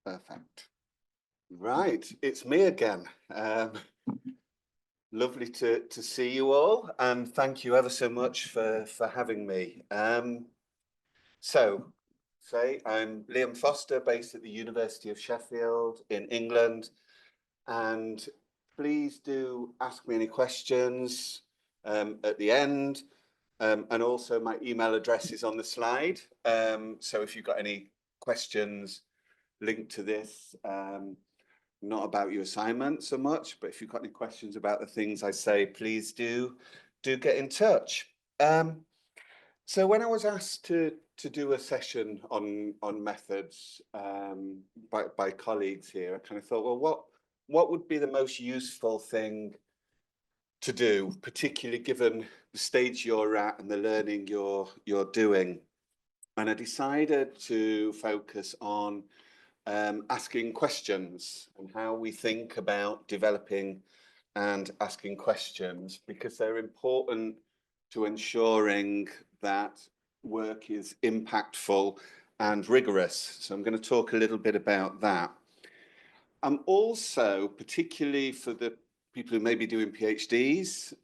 Perfect. Right, it's me again. Lovely to see you all, and thank you ever so much for having me. So, I'm Liam Foster, based at the University of Sheffield in England, and please do ask me any questions at the end. And also my email address is on the slide. So if you've got any questions linked to this, not about your assignment so much, but if you've got any questions about the things I say, please do get in touch. So when I was asked to do a session on methods by colleagues here, I kind of thought, well, what would be the most useful thing to do, particularly given the stage you're at and the learning you're doing? And I decided to focus on asking questions and how we think about developing and asking questions, because they're important to ensuring that work is impactful and rigorous. So I'm going to talk a little bit about that. I'm also, particularly for the people who may be doing PhDs,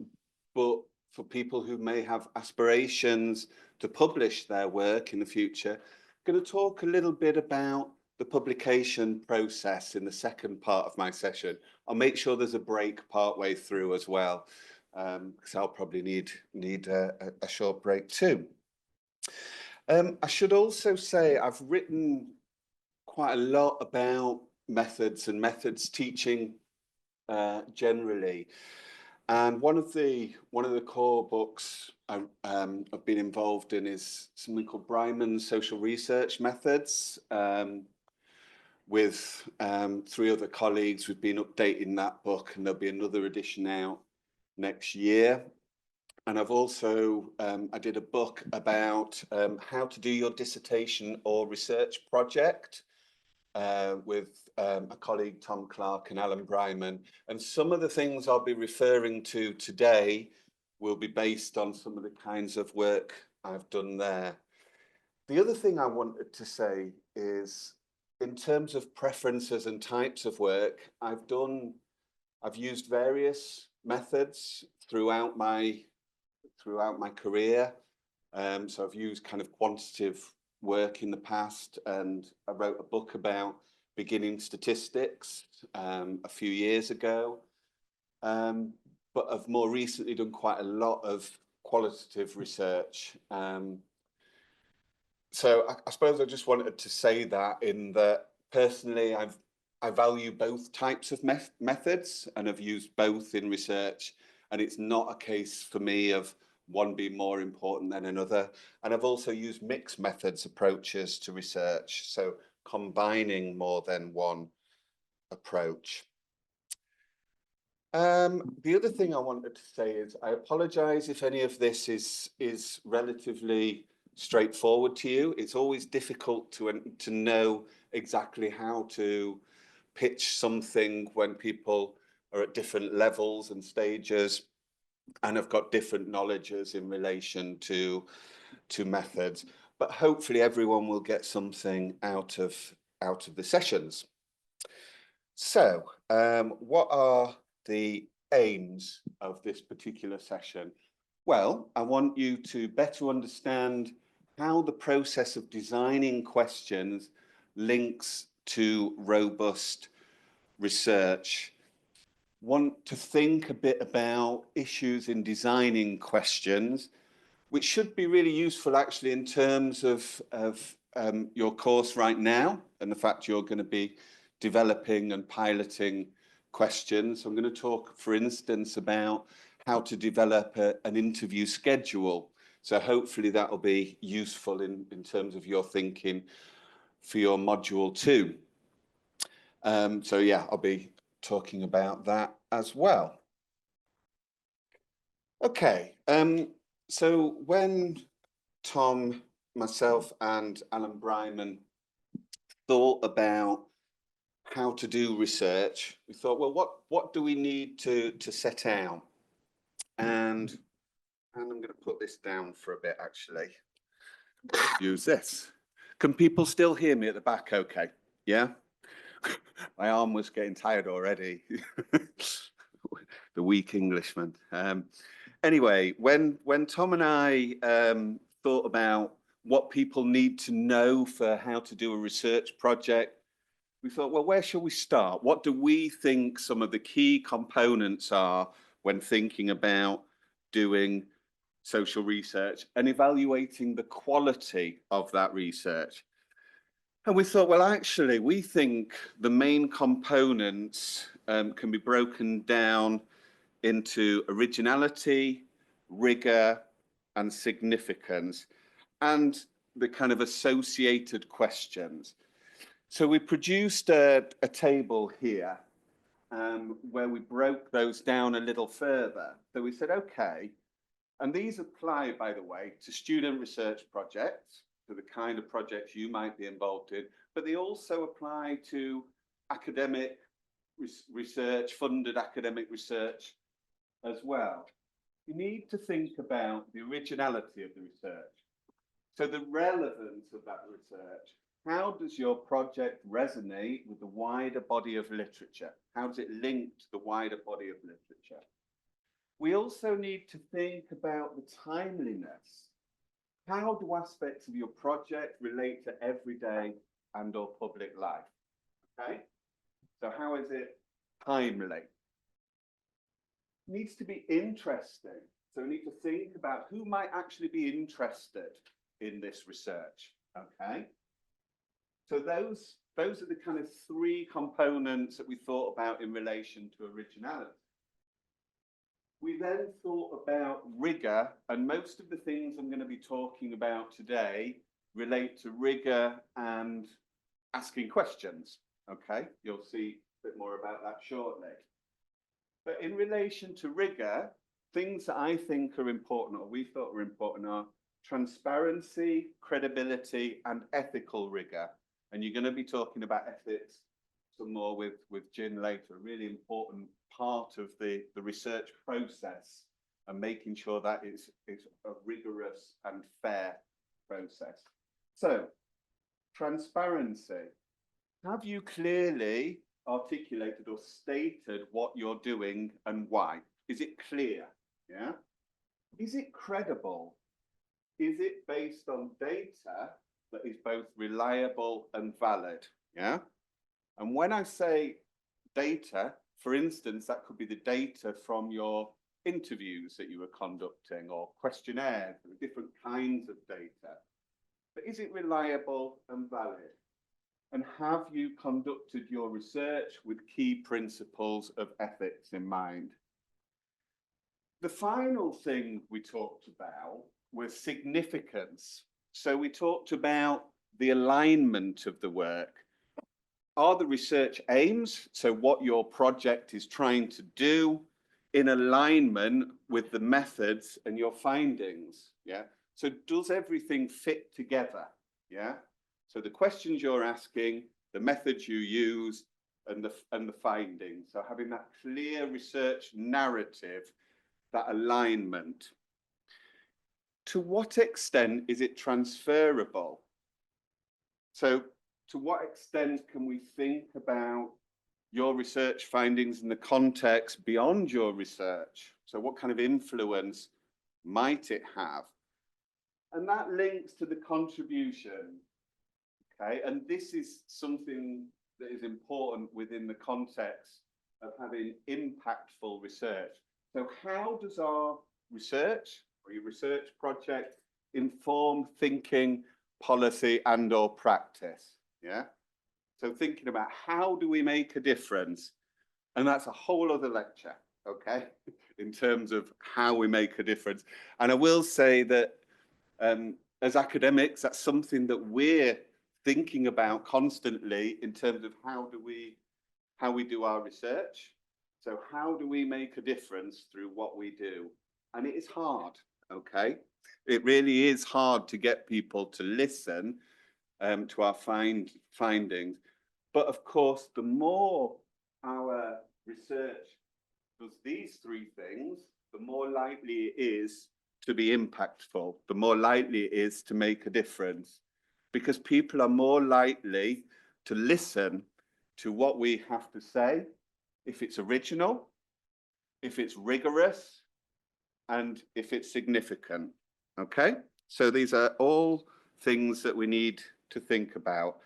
but for people who may have aspirations to publish their work in the future, I'm going to talk a little bit about the publication process in the second part of my session. I'll make sure there's a break partway through as well, because I'll probably need a short break too. I should also say I've written quite a lot about methods and methods teaching generally. And one of the core books I've been involved in is something called Bryman's Social Research Methods. With 3 other colleagues, we've been updating that book, and there'll be another edition out next year. And I've also, I did a book about how to do your dissertation or research project with a colleague, Tom Clark and Alan Bryman. And some of the things I'll be referring to today will be based on some of the kinds of work I've done there. The other thing I wanted to say is, in terms of preferences and types of work, I've used various methods throughout my career. So I've used kind of quantitative work in the past, and I wrote a book about beginning statistics a few years ago. But I've more recently done quite a lot of qualitative research. So I suppose I just wanted to say that, in that personally I value both types of methods, and I've used both in research, and it's not a case for me of one being more important than another. And I've also used mixed methods approaches to research, so combining more than one approach. The other thing I wanted to say is I apologize if any of this is relatively straightforward to you. It's always difficult to know exactly how to pitch something when people are at different levels and stages and have got different knowledges in relation to methods. But hopefully everyone will get something out of the sessions. So what are the aims of this particular session? Well, I want you to better understand how the process of designing questions links to robust research. Want to think a bit about issues in designing questions, which should be really useful actually in terms of your course right now, and the fact you're going to be developing and piloting questions. I'm going to talk, for instance, about how to develop an interview schedule. So hopefully that will be useful in terms of your thinking for your module 2. So yeah, I'll be talking about that as well. Okay, so when Tom, myself and Alan Bryman thought about how to do research, we thought, well, what do we need to set out? And I'm going to put this down for a bit, actually. Use this. Can people still hear me at the back okay? Yeah? My arm was getting tired already. The weak Englishman. Anyway, when Tom and I thought about what people need to know for how to do a research project, we thought, well, where shall we start? What do we think some of the key components are when thinking about doing social research and evaluating the quality of that research? And we thought, well, actually, we think the main components can be broken down into originality, rigour, and significance, and the kind of associated questions. So we produced a table here where we broke those down a little further. So we said, okay, and these apply, by the way, to student research projects, to the kind of projects you might be involved in, but they also apply to academic research, funded academic research as well. You need to think about the originality of the research. So the relevance of that research. How does your project resonate with the wider body of literature? How does it link to the wider body of literature? We also need to think about the timeliness. How do aspects of your project relate to everyday and or public life? Okay, so how is it timely? It needs to be interesting. So we need to think about who might actually be interested in this research. Okay, so those are the kind of three components that we thought about in relation to originality. We then thought about rigour, and most of the things I'm going to be talking about today relate to rigour and asking questions. Okay, you'll see a bit more about that shortly. But in relation to rigour, things that I think are important, or we thought were important, are transparency, credibility, and ethical rigour. And you're going to be talking about ethics some more with Jin later, a really important part of the research process and making sure that it's a rigorous and fair process. So, transparency. Have you clearly articulated or stated what you're doing and why? Is it clear? Yeah. Is it credible? Is it based on data that is both reliable and valid? Yeah. And when I say data, for instance, that could be the data from your interviews that you were conducting or questionnaires, different kinds of data. But is it reliable and valid? And have you conducted your research with key principles of ethics in mind? The final thing we talked about was significance. So we talked about the alignment of the work. Are the research aims, so what your project is trying to do, in alignment with the methods and your findings? Yeah. So does everything fit together? Yeah. So the questions you're asking, the methods you use, and the findings. So having that clear research narrative, that alignment. To what extent is it transferable? So to what extent can we think about your research findings in the context beyond your research? So what kind of influence might it have? And that links to the contribution. Okay, and this is something that is important within the context of having impactful research. So how does our research or your research project inform thinking, policy, and or practice? Yeah. So thinking about how do we make a difference? And that's a whole other lecture, okay, in terms of how we make a difference. And I will say that as academics, that's something that we're thinking about constantly in terms of how we do our research. So how do we make a difference through what we do? And it is hard, okay? It really is hard to get people to listen to our findings. But of course, the more our research does these three things, the more likely it is to be impactful, the more likely it is to make a difference, because people are more likely to listen to what we have to say, if it's original, if it's rigorous, and if it's significant. Okay, so these are all things that we need to think about.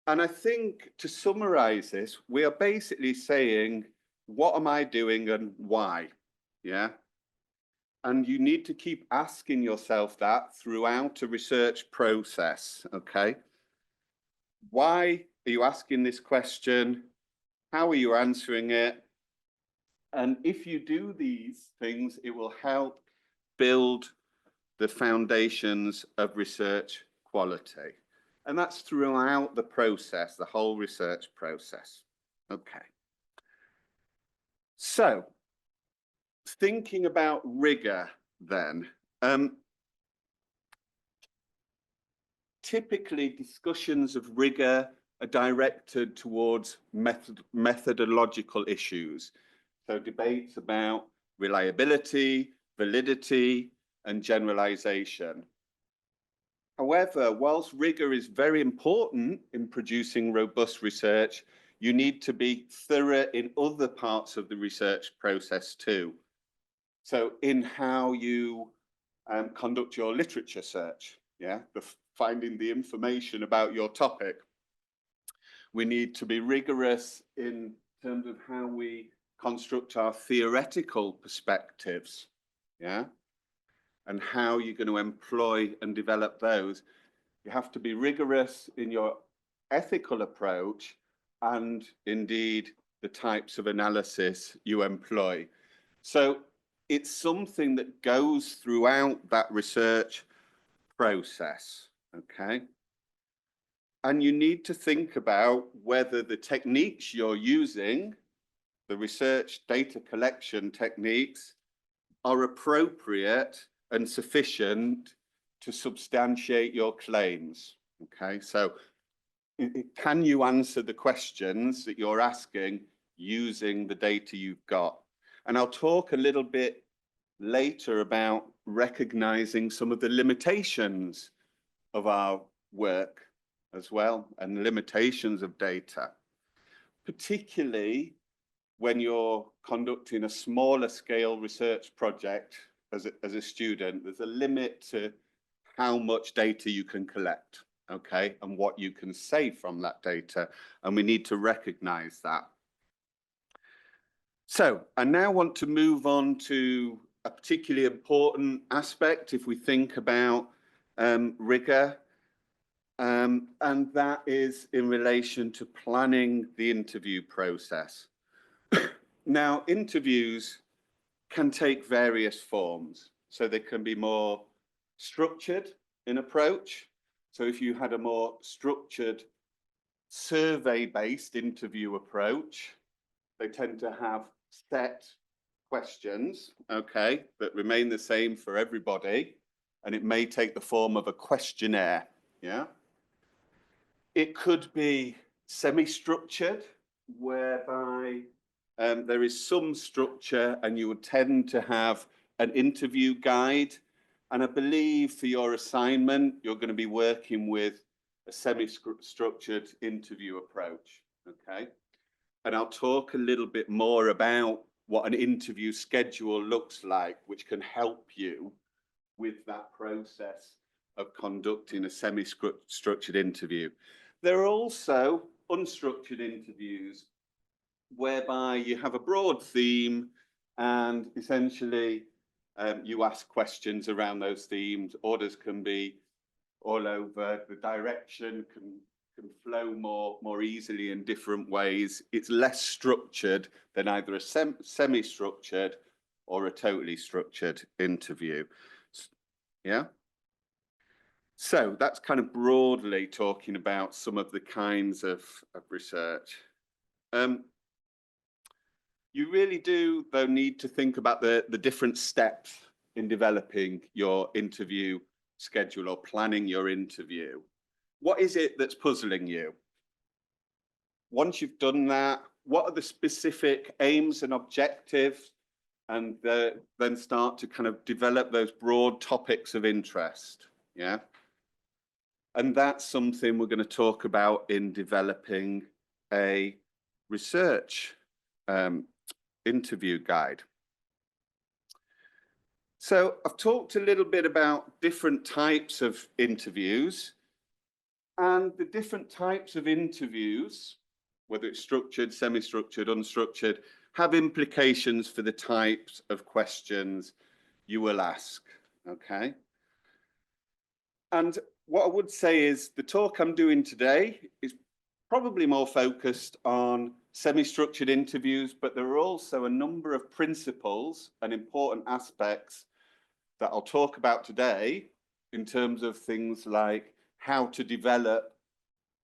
And I think to summarize this, we are basically saying, what am I doing and why? Yeah. And you need to keep asking yourself that throughout a research process. Okay. Why are you asking this question? How are you answering it? And if you do these things, it will help build the foundations of research quality. And that's throughout the process, the whole research process. Okay. So, thinking about rigor then, typically discussions of rigor are directed towards methodological issues. So debates about reliability, validity, and generalization. However, whilst rigor is very important in producing robust research, you need to be thorough in other parts of the research process too. So in how you conduct your literature search, yeah, finding the information about your topic. We need to be rigorous in terms of how we construct our theoretical perspectives, yeah, and how you're going to employ and develop those. You have to be rigorous in your ethical approach and indeed the types of analysis you employ. So it's something that goes throughout that research process, okay? And you need to think about whether the techniques you're using, the research data collection techniques, are appropriate and sufficient to substantiate your claims, okay? So can you answer the questions that you're asking using the data you've got? And I'll talk a little bit later about recognizing some of the limitations of our work as well and limitations of data, particularly when you're conducting a smaller scale research project as a student. There's a limit to how much data you can collect, okay, and what you can say from that data, and we need to recognize that. So I now want to move on to a particularly important aspect if we think about rigor, and that is in relation to planning the interview process. Now, interviews can take various forms. So they can be more structured in approach. So if you had a more structured survey-based interview approach, they tend to have set questions, okay, that remain the same for everybody, and it may take the form of a questionnaire, yeah? It could be semi-structured, whereby there is some structure and you would tend to have an interview guide. And I believe for your assignment, you're going to be working with a semi-structured interview approach, okay? And I'll talk a little bit more about what an interview schedule looks like, which can help you with that process of conducting a semi-structured interview. There are also unstructured interviews whereby you have a broad theme and essentially you ask questions around those themes. Orders can be all over, the direction can flow more easily in different ways. It's less structured than either a semi-structured or a totally structured interview. Yeah. So that's kind of broadly talking about some of the kinds of research. You really do, though, need to think about the different steps in developing your interview schedule or planning your interview. What is it that's puzzling you? Once you've done that, what are the specific aims and objectives? And then start to kind of develop those broad topics of interest, yeah? And that's something we're going to talk about in developing a research interview guide. So I've talked a little bit about different types of interviews, and the different types of interviews, whether it's structured, semi-structured, unstructured, have implications for the types of questions you will ask, okay? And what I would say is the talk I'm doing today is probably more focused on semi-structured interviews, but there are also a number of principles and important aspects that I'll talk about today in terms of things like how to develop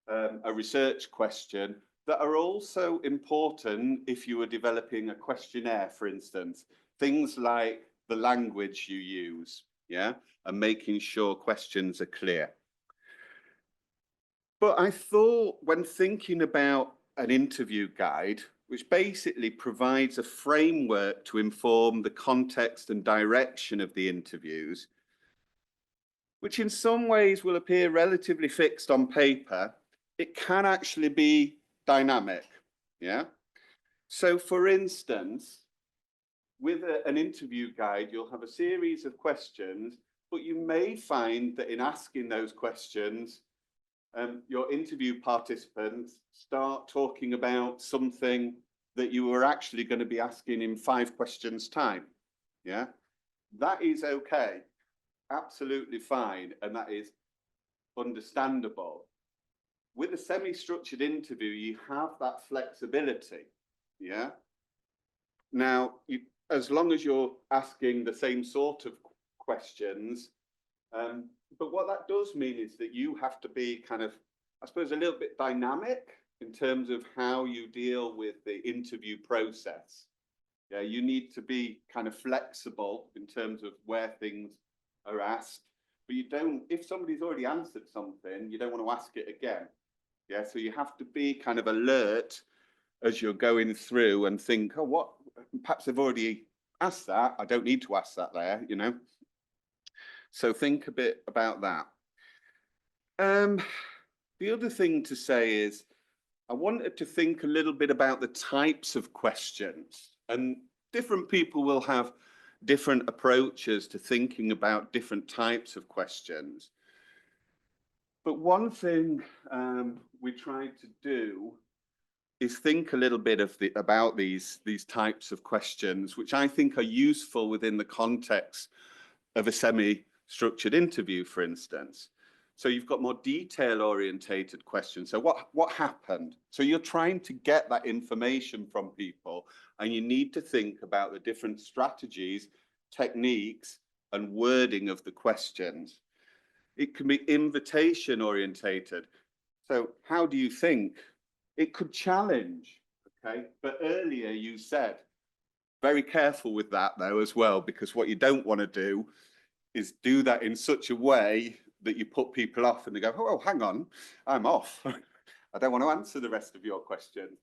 a research question that are also important if you are developing a questionnaire, for instance. Things like the language you use, yeah, and making sure questions are clear. But I thought when thinking about an interview guide, which basically provides a framework to inform the context and direction of the interviews, which in some ways will appear relatively fixed on paper, it can actually be dynamic, yeah? So for instance, with an interview guide, you'll have a series of questions, but you may find that in asking those questions, your interview participants start talking about something that you were actually going to be asking in 5 questions' time, yeah? That is okay, absolutely fine, and that is understandable. With a semi-structured interview, you have that flexibility, yeah? Now, as long as you're asking the same sort of questions, but what that does mean is that you have to be kind of, I suppose, a little bit dynamic in terms of how you deal with the interview process. Yeah, you need to be kind of flexible in terms of where things are asked, but you don't, if somebody's already answered something, you don't want to ask it again. Yeah, so you have to be kind of alert as you're going through and think, oh, what, perhaps they've already asked that. I don't need to ask that there, you know. So think a bit about that. The other thing to say is I wanted to think a little bit about the types of questions, and different people will have different approaches to thinking about different types of questions. But one thing we tried to do is think a little bit about these types of questions, which I think are useful within the context of a semi-structured interview, for instance. So you've got more detail-orientated questions. So what happened? So you're trying to get that information from people, and you need to think about the different strategies, techniques, and wording of the questions. It can be invitation-orientated. So how do you think? It could challenge, okay? But earlier you said, very careful with that though as well, because what you don't want to do is do that in such a way that you put people off and they go, oh, hang on, I'm off. I don't want to answer the rest of your question.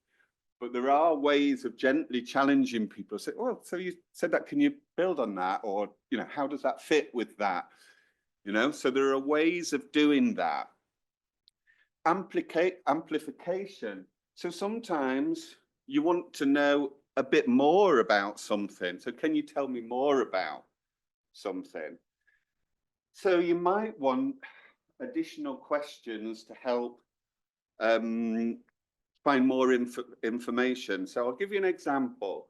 But there are ways of gently challenging people. Say, well, so you said that, can you build on that? Or, you know, how does that fit with that? You know, so there are ways of doing that. Amplification. So sometimes you want to know a bit more about something. So can you tell me more about something? So you might want additional questions to help find more information. So I'll give you an example.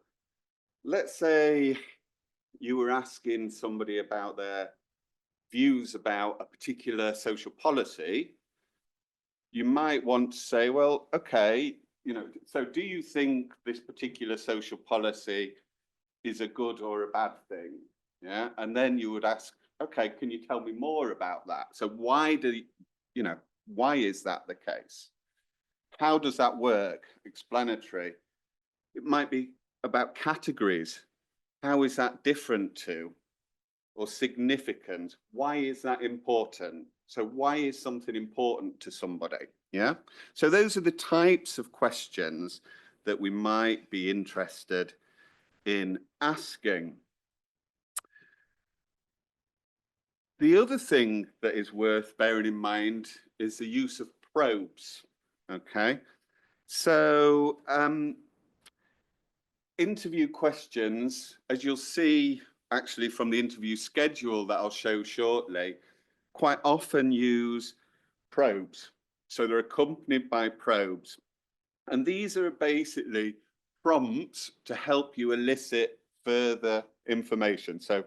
Let's say you were asking somebody about their views about a particular social policy. You might want to say, well, okay, you know, so do you think this particular social policy is a good or a bad thing? Yeah, and then you would ask, okay, can you tell me more about that? So why why is that the case? How does that work? Explanatory. It might be about categories. How is that different to, or significant? Why is that important? So why is something important to somebody? Yeah. So those are the types of questions that we might be interested in asking. The other thing that is worth bearing in mind is the use of probes. Okay. So interview questions, as you'll see actually from the interview schedule that I'll show shortly, quite often use probes. So they're accompanied by probes. And these are basically prompts to help you elicit further information. So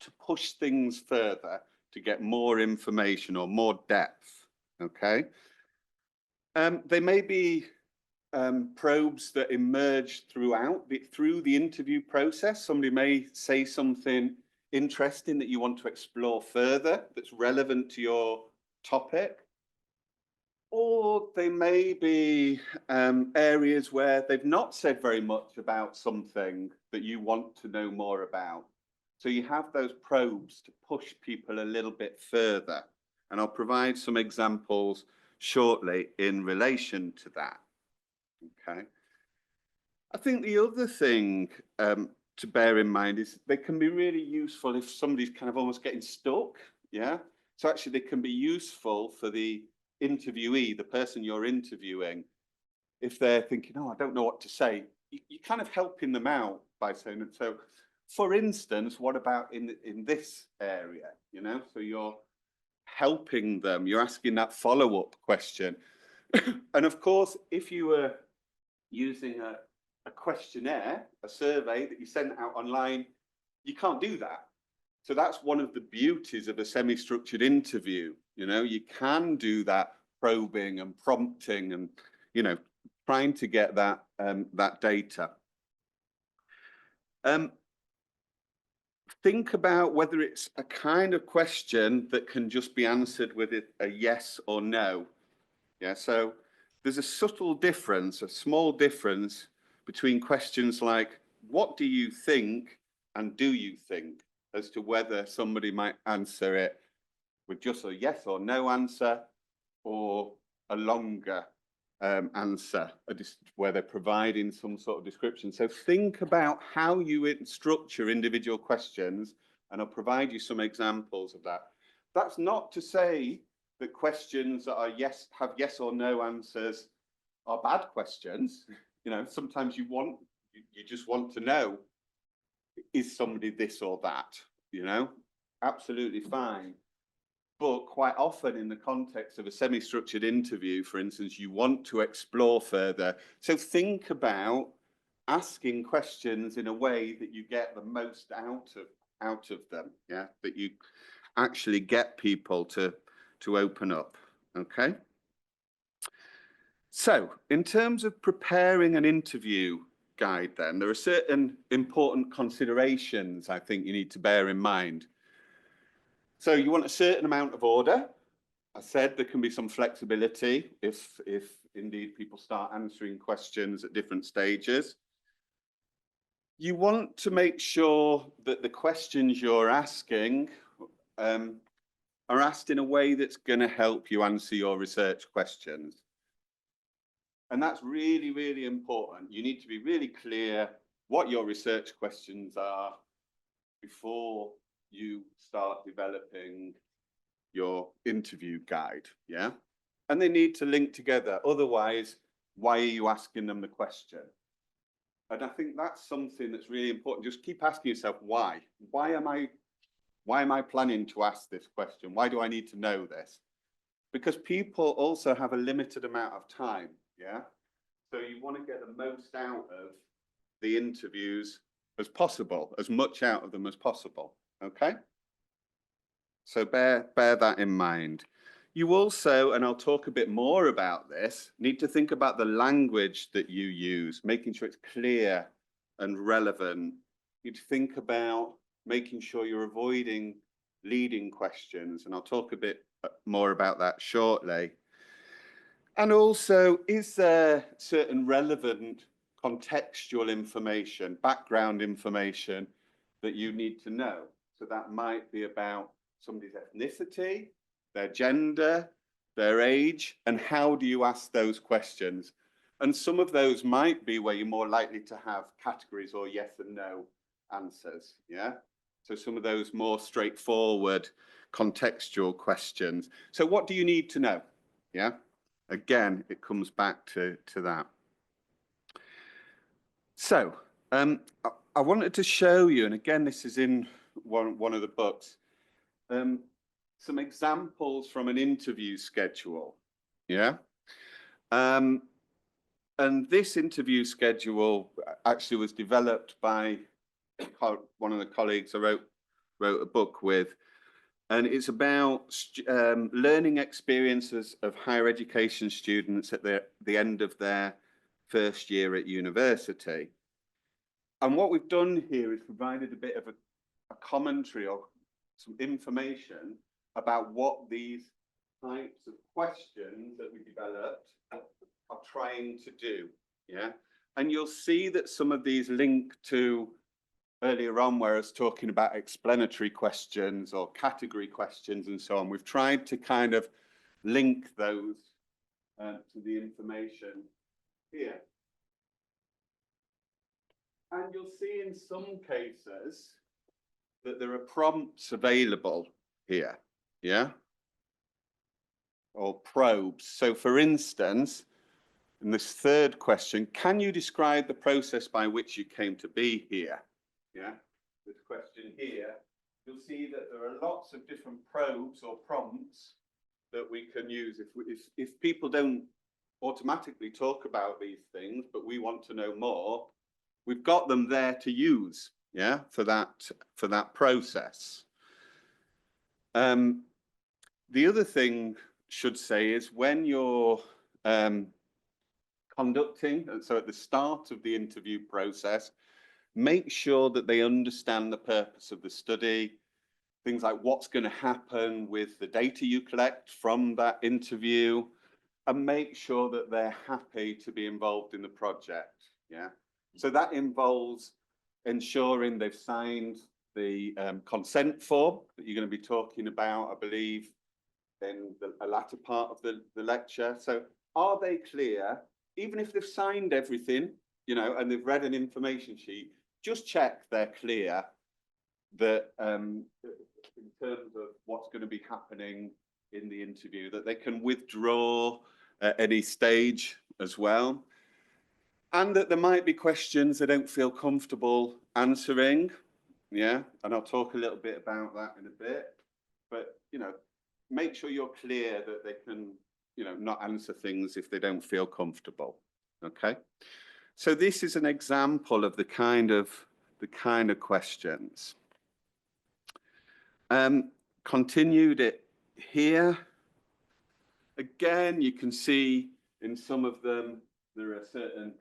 to push things further, to get more information or more depth, okay? They may be probes that emerge through the interview process. Somebody may say something interesting that you want to explore further, that's relevant to your topic. Or they may be areas where they've not said very much about something that you want to know more about. So you have those probes to push people a little bit further. And I'll provide some examples shortly in relation to that. Okay. I think the other thing to bear in mind is they can be really useful if somebody's kind of almost getting stuck. Yeah. So actually they can be useful for the interviewee, the person you're interviewing, if they're thinking, oh, I don't know what to say, you're kind of helping them out by saying it. So, for instance, what about in this area? You know, so you're helping them, you're asking that follow-up question. And of course, if you were using a questionnaire, a survey that you sent out online, you can't do that. So that's one of the beauties of a semi-structured interview. You know, you can do that probing and prompting and, you know, trying to get that that data. Think about whether it's a kind of question that can just be answered with a yes or no. Yeah, so there's a subtle difference, a small difference between questions like, what do you think and do you think, as to whether somebody might answer it with just a yes or no answer or a longer answer, where they're providing some sort of description. So think about how you structure individual questions, and I'll provide you some examples of that. That's not to say that questions that are have yes or no answers are bad questions. You know, sometimes you just want to know, is somebody this or that? You know, absolutely fine. But quite often in the context of a semi-structured interview, for instance, you want to explore further. So think about asking questions in a way that you get the most out of them, yeah, that you actually get people to open up, okay? So in terms of preparing an interview guide then, there are certain important considerations I think you need to bear in mind. So you want a certain amount of order. I said there can be some flexibility if indeed people start answering questions at different stages. You want to make sure that the questions you're asking are asked in a way that's going to help you answer your research questions. And that's really, really important. You need to be really clear what your research questions are before you start developing your interview guide, yeah? And they need to link together. Otherwise, why are you asking them the question? And I think that's something that's really important. Just keep asking yourself, why? Why am I planning to ask this question? Why do I need to know this? Because people also have a limited amount of time, yeah? So you want to get the most out of the interviews as possible, as much out of them as possible, okay? So bear that in mind. You also, and I'll talk a bit more about this, need to think about the language that you use, making sure it's clear and relevant. You'd think about making sure you're avoiding leading questions, and I'll talk a bit more about that shortly. And also, is there certain relevant contextual information, background information that you need to know? So that might be about somebody's ethnicity, their gender, their age, and how do you ask those questions? And some of those might be where you're more likely to have categories or yes and no answers, yeah? So some of those more straightforward contextual questions. So what do you need to know, yeah? again, it comes back to that. So I wanted to show you, and again, this is in one of the books, some examples from an interview schedule. Yeah. And this interview schedule actually was developed by one of the colleagues I wrote a book with, and it's about learning experiences of higher education students at the end of their first year at university. And what we've done here is provided a bit of a commentary or some information about what these types of questions that we developed are trying to do. Yeah. And you'll see that some of these link to earlier on where I was talking about explanatory questions or category questions and so on. We've tried to kind of link those to the information here. And you'll see in some cases that there are prompts available here, yeah? Or probes. So for instance, in this third question, can you describe the process by which you came to be here? Yeah, this question here, you'll see that there are lots of different probes or prompts that we can use. If people don't automatically talk about these things, but we want to know more, we've got them there to use, yeah, for that process. The other thing should say is when you're conducting, so at the start of the interview process, make sure that they understand the purpose of the study, things like what's going to happen with the data you collect from that interview, and make sure that they're happy to be involved in the project. Yeah. So that involves ensuring they've signed the consent form that you're going to be talking about, I believe, in the latter part of the lecture. So are they clear? Even if they've signed everything, you know, and they've read an information sheet, just check they're clear that in terms of what's going to be happening in the interview, that they can withdraw at any stage as well. And that there might be questions they don't feel comfortable answering. Yeah, and I'll talk a little bit about that in a bit. But, you know, make sure you're clear that they can, you know, not answer things if they don't feel comfortable. Okay. So this is an example of the kind of questions. Continued it here. Again, you can see in some of them, there are certain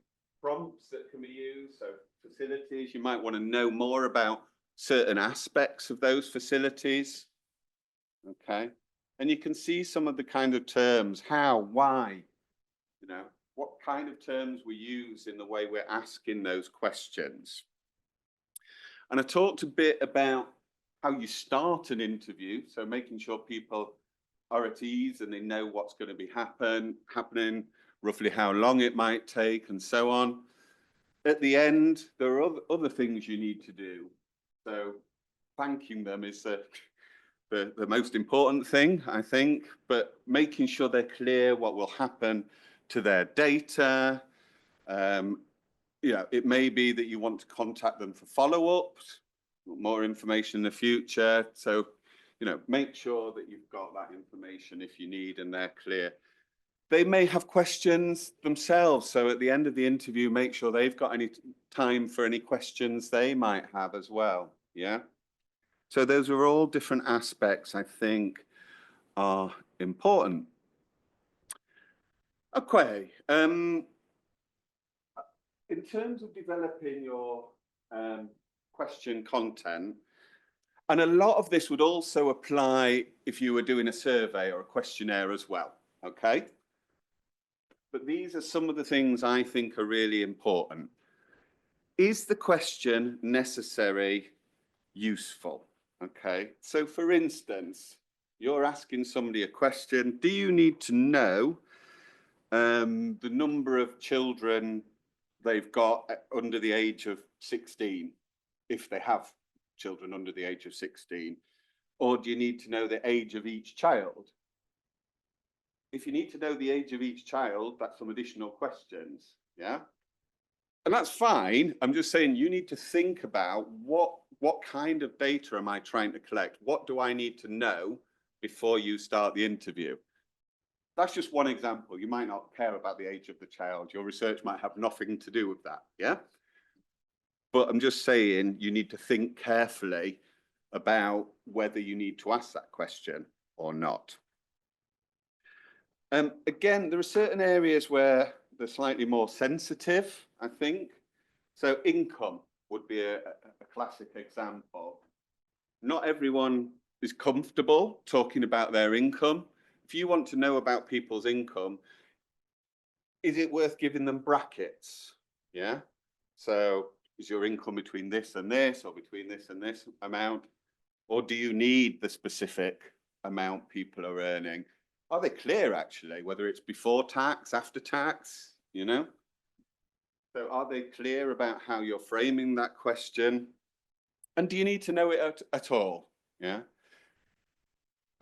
prompts that can be used. So facilities, you might want to know more about certain aspects of those facilities. Okay. And you can see some of the kind of terms, how, why, you know, what kind of terms we use in the way we're asking those questions. And I talked a bit about how you start an interview. So making sure people are at ease and they know what's going to be happening, roughly how long it might take and so on. At the end, there are other things you need to do. So thanking them is the most important thing, I think, but making sure they're clear what will happen to their data. You know, it may be that you want to contact them for follow-ups, more information in the future. So, you know, make sure that you've got that information if you need and they're clear. They may have questions themselves. So at the end of the interview, make sure they've got any time for any questions they might have as well. Yeah. So those are all different aspects I think are important. Okay. In terms of developing your question content, and a lot of this would also apply if you were doing a survey or a questionnaire as well, okay? But these are some of the things I think are really important. Is the question necessary, useful? Okay, so for instance, you're asking somebody a question, do you need to know the number of children they've got under the age of 16, if they have children under the age of 16, or do you need to know the age of each child? if you need to know the age of each child, that's some additional questions, yeah? And that's fine. I'm just saying you need to think about what kind of data am I trying to collect? What do I need to know before you start the interview? That's just one example. You might not care about the age of the child. Your research might have nothing to do with that, yeah? But I'm just saying you need to think carefully about whether you need to ask that question or not. Again, there are certain areas where they're slightly more sensitive, I think. So income would be a classic example. Not everyone is comfortable talking about their income. If you want to know about people's income, is it worth giving them brackets? Yeah. So is your income between this and this, or between this and this amount? Or do you need the specific amount people are earning? Are they clear, actually, whether it's before tax, after tax, you know? So are they clear about how you're framing that question? And do you need to know it at all? Yeah.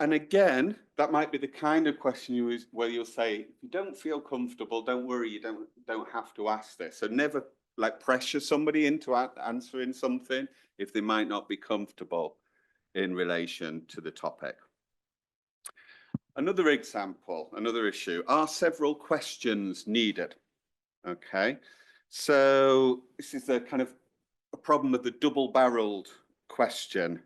And again, that might be the kind of question where you'll say, if you don't feel comfortable, don't worry, you don't have to ask this. So never like pressure somebody into answering something if they might not be comfortable in relation to the topic. Another example, another issue, are several questions needed? Okay, so this is a kind of a problem of the double-barreled question.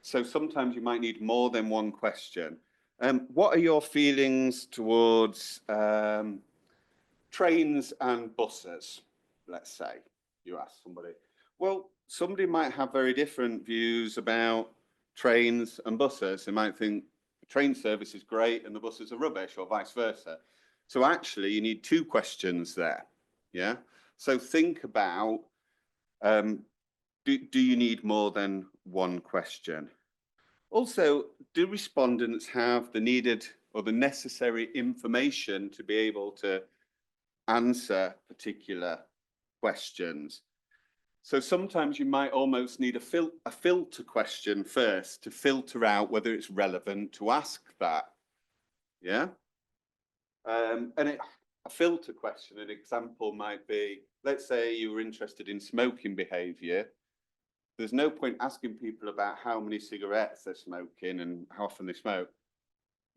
So sometimes you might need more than one question. What are your feelings towards trains and buses, let's say? You ask somebody. Well, somebody might have very different views about trains and buses. They might think the train service is great and the buses are rubbish, or vice versa. So actually you need two questions there, yeah? So think about, do you need more than one question? Also, do respondents have the needed or the necessary information to be able to answer particular questions? So sometimes you might almost need a filter question first to filter out whether it's relevant to ask that, yeah? And a filter question, an example might be, let's say you were interested in smoking behaviour. There's no point asking people about how many cigarettes they're smoking and how often they smoke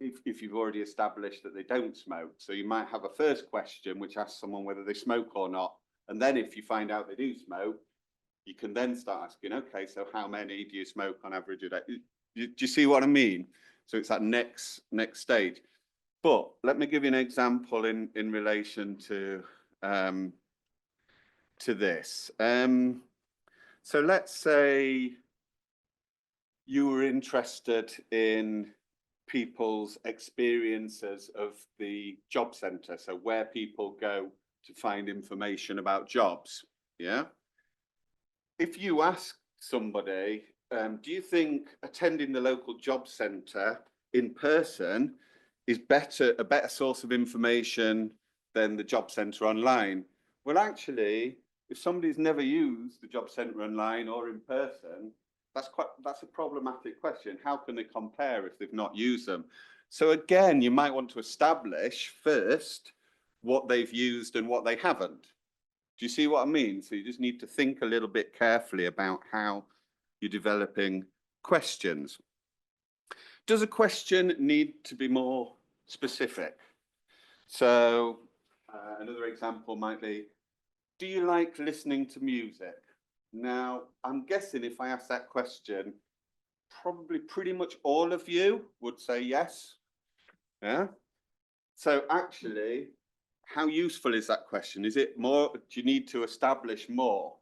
if you've already established that they don't smoke. So you might have a first question which asks someone whether they smoke or not. And then if you find out they do smoke, you can then start asking, okay, so how many do you smoke on average a day? Do you see what I mean? So it's that next stage. But let me give you an example in relation to this. So let's say you were interested in people's experiences of the job centre, so where people go to find information about jobs, yeah? If you ask somebody, do you think attending the local job centre in person is a better source of information than the job centre online? Well, actually, if somebody's never used the job centre online or in person, that's a problematic question. How can they compare if they've not used them? So again, you might want to establish first what they've used and what they haven't. Do you see what I mean? So you just need to think a little bit carefully about how you're developing questions. Does a question need to be more specific? So another example might be, do you like listening to music? Now, I'm guessing if I ask that question, probably pretty much all of you would say yes. Yeah. So actually, how useful is that question? Is it more, do you need to establish more?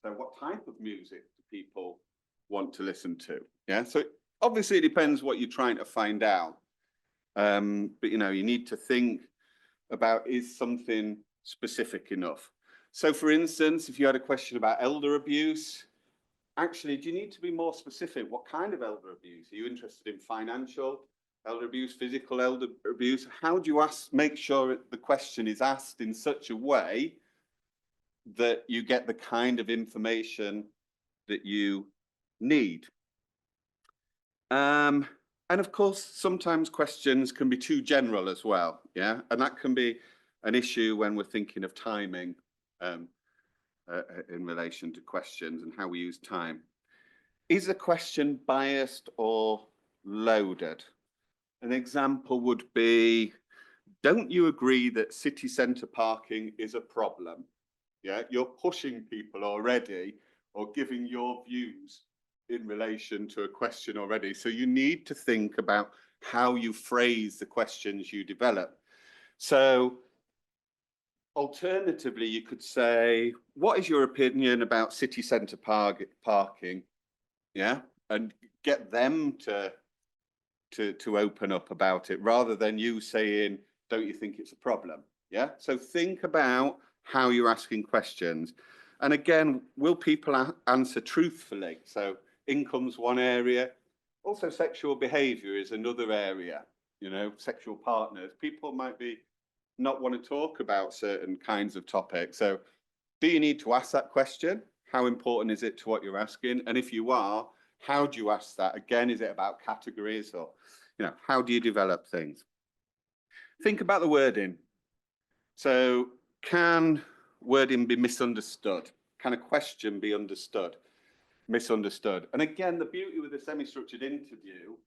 So what type of music do people want to listen to? Yeah. So obviously it depends what you're trying to find out. But you know, you need to think about, is something specific enough? So for instance, if you had a question about elder abuse, actually, do you need to be more specific? What kind of elder abuse? Are you interested in financial elder abuse, physical elder abuse? How do you make sure the question is asked in such a way that you get the kind of information that you need? And And of course, sometimes questions can be too general as well, yeah? And that can be an issue when we're thinking of timing in relation to questions and how we use time. Is a question biased or loaded? An example would be, don't you agree that city centre parking is a problem? Yeah, you're pushing people already or giving your views in relation to a question already. So you need to think about how you phrase the questions you develop. So alternatively, you could say, what is your opinion about city centre parking? Yeah, and get them to open up about it rather than you saying, don't you think it's a problem? Yeah, so think about how you're asking questions. And again, will people answer truthfully? So income's one area. Also, sexual behaviour is another area. You know, sexual partners. People might be not want to talk about certain kinds of topics. So do you need to ask that question? How important is it to what you're asking? And if you are, how do you ask that? Again, is it about categories or, you know, how do you develop things? Think about the wording. So can wording be misunderstood? Can a question be misunderstood? And again, the beauty with a semi-structured interview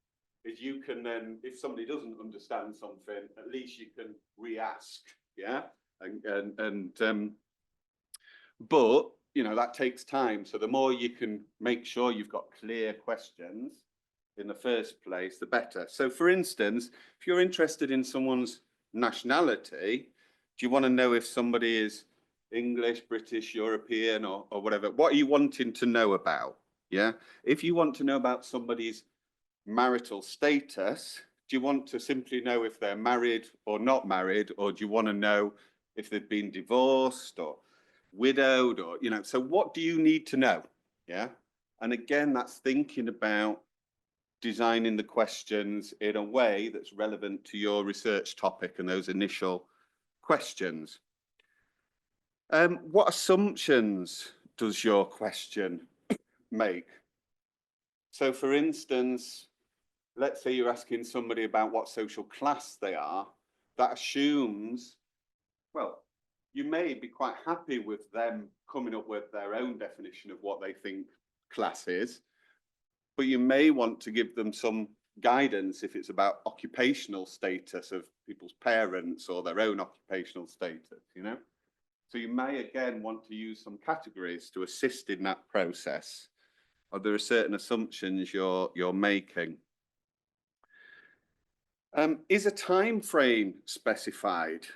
is you can then, if somebody doesn't understand something, at least you can re-ask, yeah? But, you know, that takes time. So the more you can make sure you've got clear questions in the first place, the better. So for instance, if you're interested in someone's nationality, do you want to know if somebody is English, British, European, or whatever? What are you wanting to know about? Yeah. If you want to know about somebody's marital status, do you want to simply know if they're married or not married, or do you want to know if they've been divorced or widowed, or, you know, so what do you need to know? Yeah. And again, that's thinking about designing the questions in a way that's relevant to your research topic and those initial questions. What assumptions does your question make? So for instance, let's say you're asking somebody about what social class they are. That assumes, well, you may be quite happy with them coming up with their own definition of what they think class is, but you may want to give them some guidance if it's about occupational status of people's parents or their own occupational status, you know? So you may again want to use some categories to assist in that process. Or there are certain assumptions you're making. Is a time frame specified?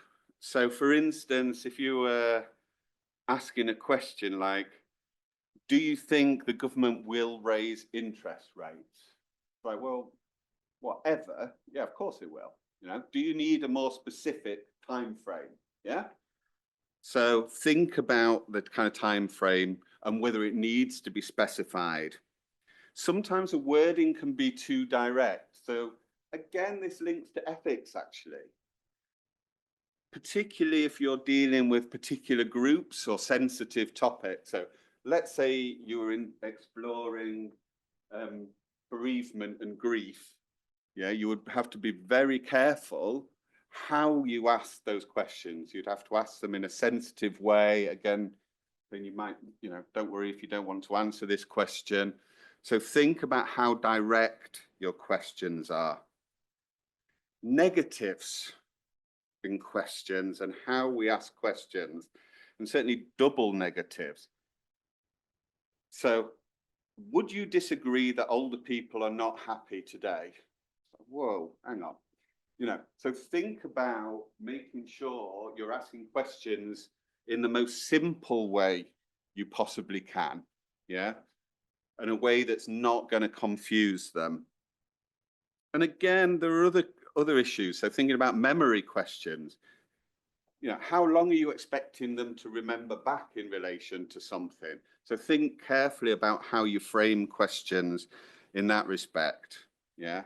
So for instance, if you were asking a question like, do you think the government will raise interest rates? Like, well, whatever. Yeah, of course it will. You know, do you need a more specific time frame? Yeah. So think about the kind of time frame and whether it needs to be specified. Sometimes the wording can be too direct. So again, this links to ethics actually. Particularly if you're dealing with particular groups or sensitive topics. So let's say you were exploring bereavement and grief. Yeah, you would have to be very careful how you ask those questions. You'd have to ask them in a sensitive way. Again, then you might, you know, don't worry if you don't want to answer this question. So think about how direct your questions are. Negatives in questions and how we ask questions, and certainly double negatives. So would you disagree that older people are not happy today? Whoa, hang on. You know, so think about making sure you're asking questions in the most simple way you possibly can, yeah? In a way that's not going to confuse them. And again, there are other issues. So thinking about memory questions, you know, how long are you expecting them to remember back in relation to something? So think carefully about how you frame questions in that respect, yeah?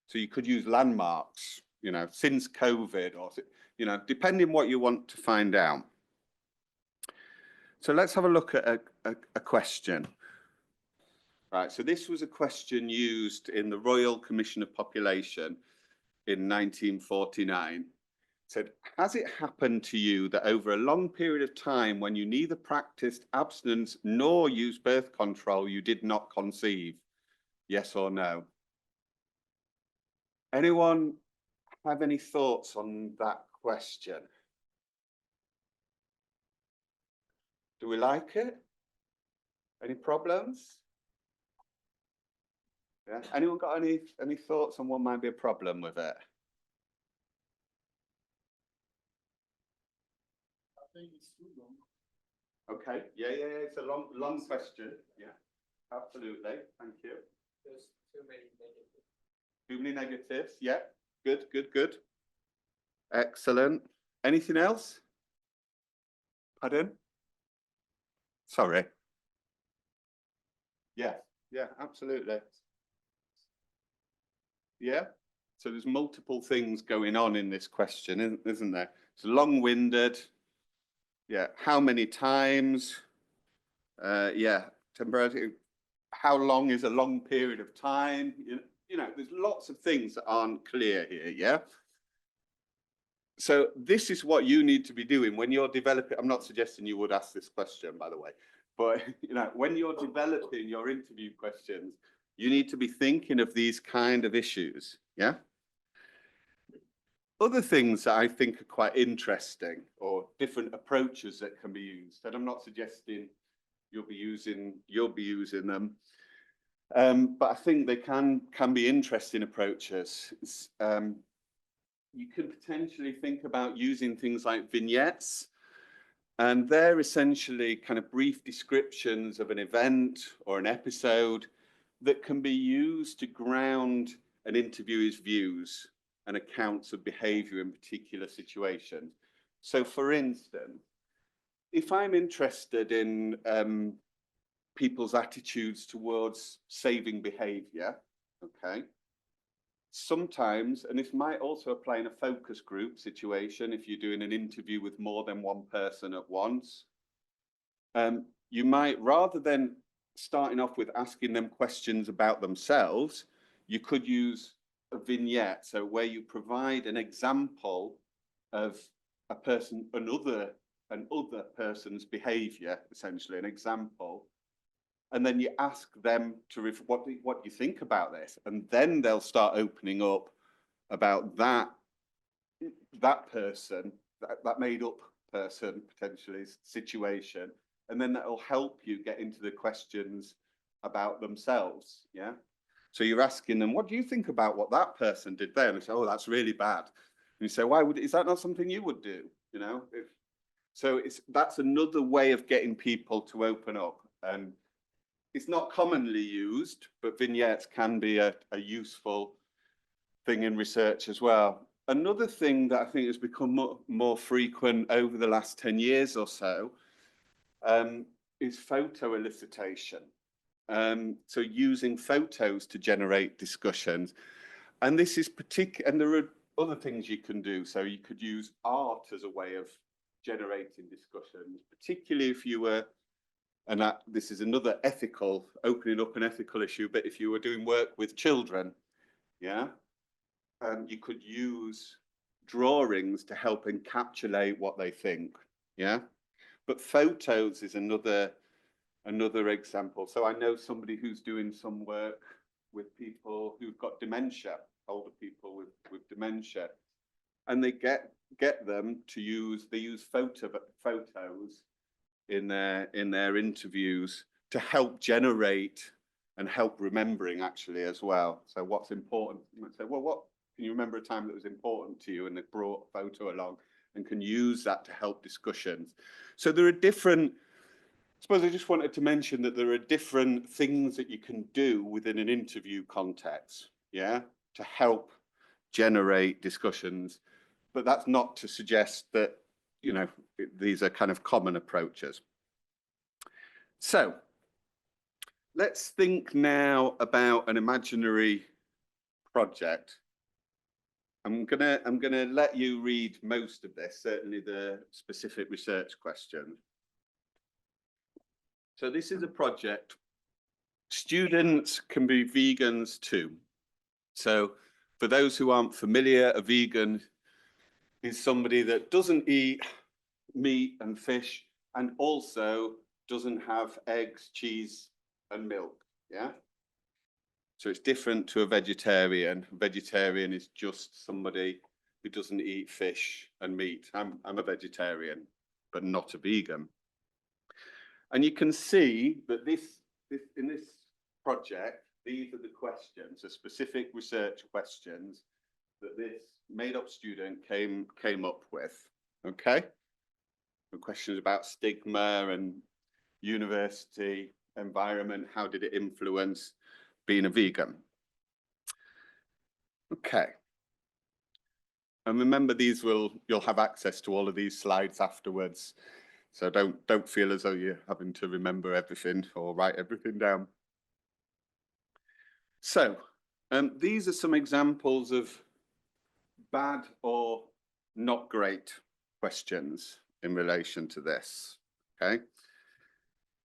So you could use landmarks, you know, since COVID, or, you know, depending what you want to find out. So let's have a look at a question. Right, so this was a question used in the Royal Commission of Population in 1949. It said, has it happened to you that over a long period of time when you neither practiced abstinence nor used birth control, you did not conceive? Yes or no? Anyone have any thoughts on that question? Do we like it? Any problems? Yeah. Anyone got any thoughts on what might be a problem with it? I think it's too long. Okay. Yeah. It's a long question. Yeah. Absolutely. Thank you. There's too many negatives. Too many negatives. Yeah. Good. Excellent. Anything else? Pardon? Sorry. Yeah. Absolutely. Yeah. So there's multiple things going on in this question, isn't there? It's long-winded. Yeah. How many times? Yeah. Temporality. How long is a long period of time? You know, there's lots of things that aren't clear here. Yeah. So this is what you need to be doing when you're developing. I'm not suggesting you would ask this question, by the way, but you know, when you're developing your interview questions, you need to be thinking of these kind of issues. Yeah. Other things that I think are quite interesting, or different approaches that can be used, and I'm not suggesting you'll be using them, but I think they can be interesting approaches. You can potentially think about using things like vignettes, and they're essentially kind of brief descriptions of an event or an episode that can be used to ground an interviewer's views and accounts of behavior in particular situations. So for instance, if I'm interested in people's attitudes towards saving behavior, okay, sometimes, and this might also apply in a focus group situation if you're doing an interview with more than one person at once, you might, rather than starting off with asking them questions about themselves, you could use a vignette, so where you provide an example of a person, another person's behavior, essentially an example, and then you ask them to what do you think about this, and then they'll start opening up about that person, that made up person potentially situation, and then that'll help you get into the questions about themselves. Yeah. So you're asking them, what do you think about what that person did there? And they say, oh, that's really bad. And you say, is that not something you would do? You know, so that's another way of getting people to open up. And it's not commonly used, but vignettes can be a useful thing in research as well. Another thing that I think has become more frequent over the last 10 years or so is photo elicitation. So using photos to generate discussions. And this is and there are other things you can do. So you could use art as a way of generating discussions, particularly if you were, and this is another opening up an ethical issue, but if you were doing work with children, yeah, you could use drawings to help encapsulate what they think, yeah. But photos is another example. So I know somebody who's doing some work with people who've got dementia, older people with dementia, and they get them to use photos in their interviews to help generate and help remembering actually as well. So what's important? You might say, well, what can you remember a time that was important to you, and they brought a photo along and can use that to help discussions. So there are different. I suppose I just wanted to mention that there are different things that you can do within an interview context, yeah, to help generate discussions. But that's not to suggest that, you know, these are kind of common approaches. So let's think now about an imaginary project. I'm gonna let you read most of this, certainly the specific research question. So this is a project Students can be vegans too. So for those who aren't familiar, a vegan is somebody that doesn't eat meat and fish and also doesn't have eggs, cheese and milk, yeah? So it's different to a vegetarian. A vegetarian is just somebody who doesn't eat fish and meat. I'm a vegetarian, but not a vegan. And you can see that in this project, these are the questions, the specific research questions that this made-up student came up with, okay? The questions about stigma and university environment, how did it influence being a vegan? Okay. And remember, you'll have access to all of these slides afterwards. So don't feel as though you're having to remember everything or write everything down. So these are some examples of bad or not great questions in relation to this, okay?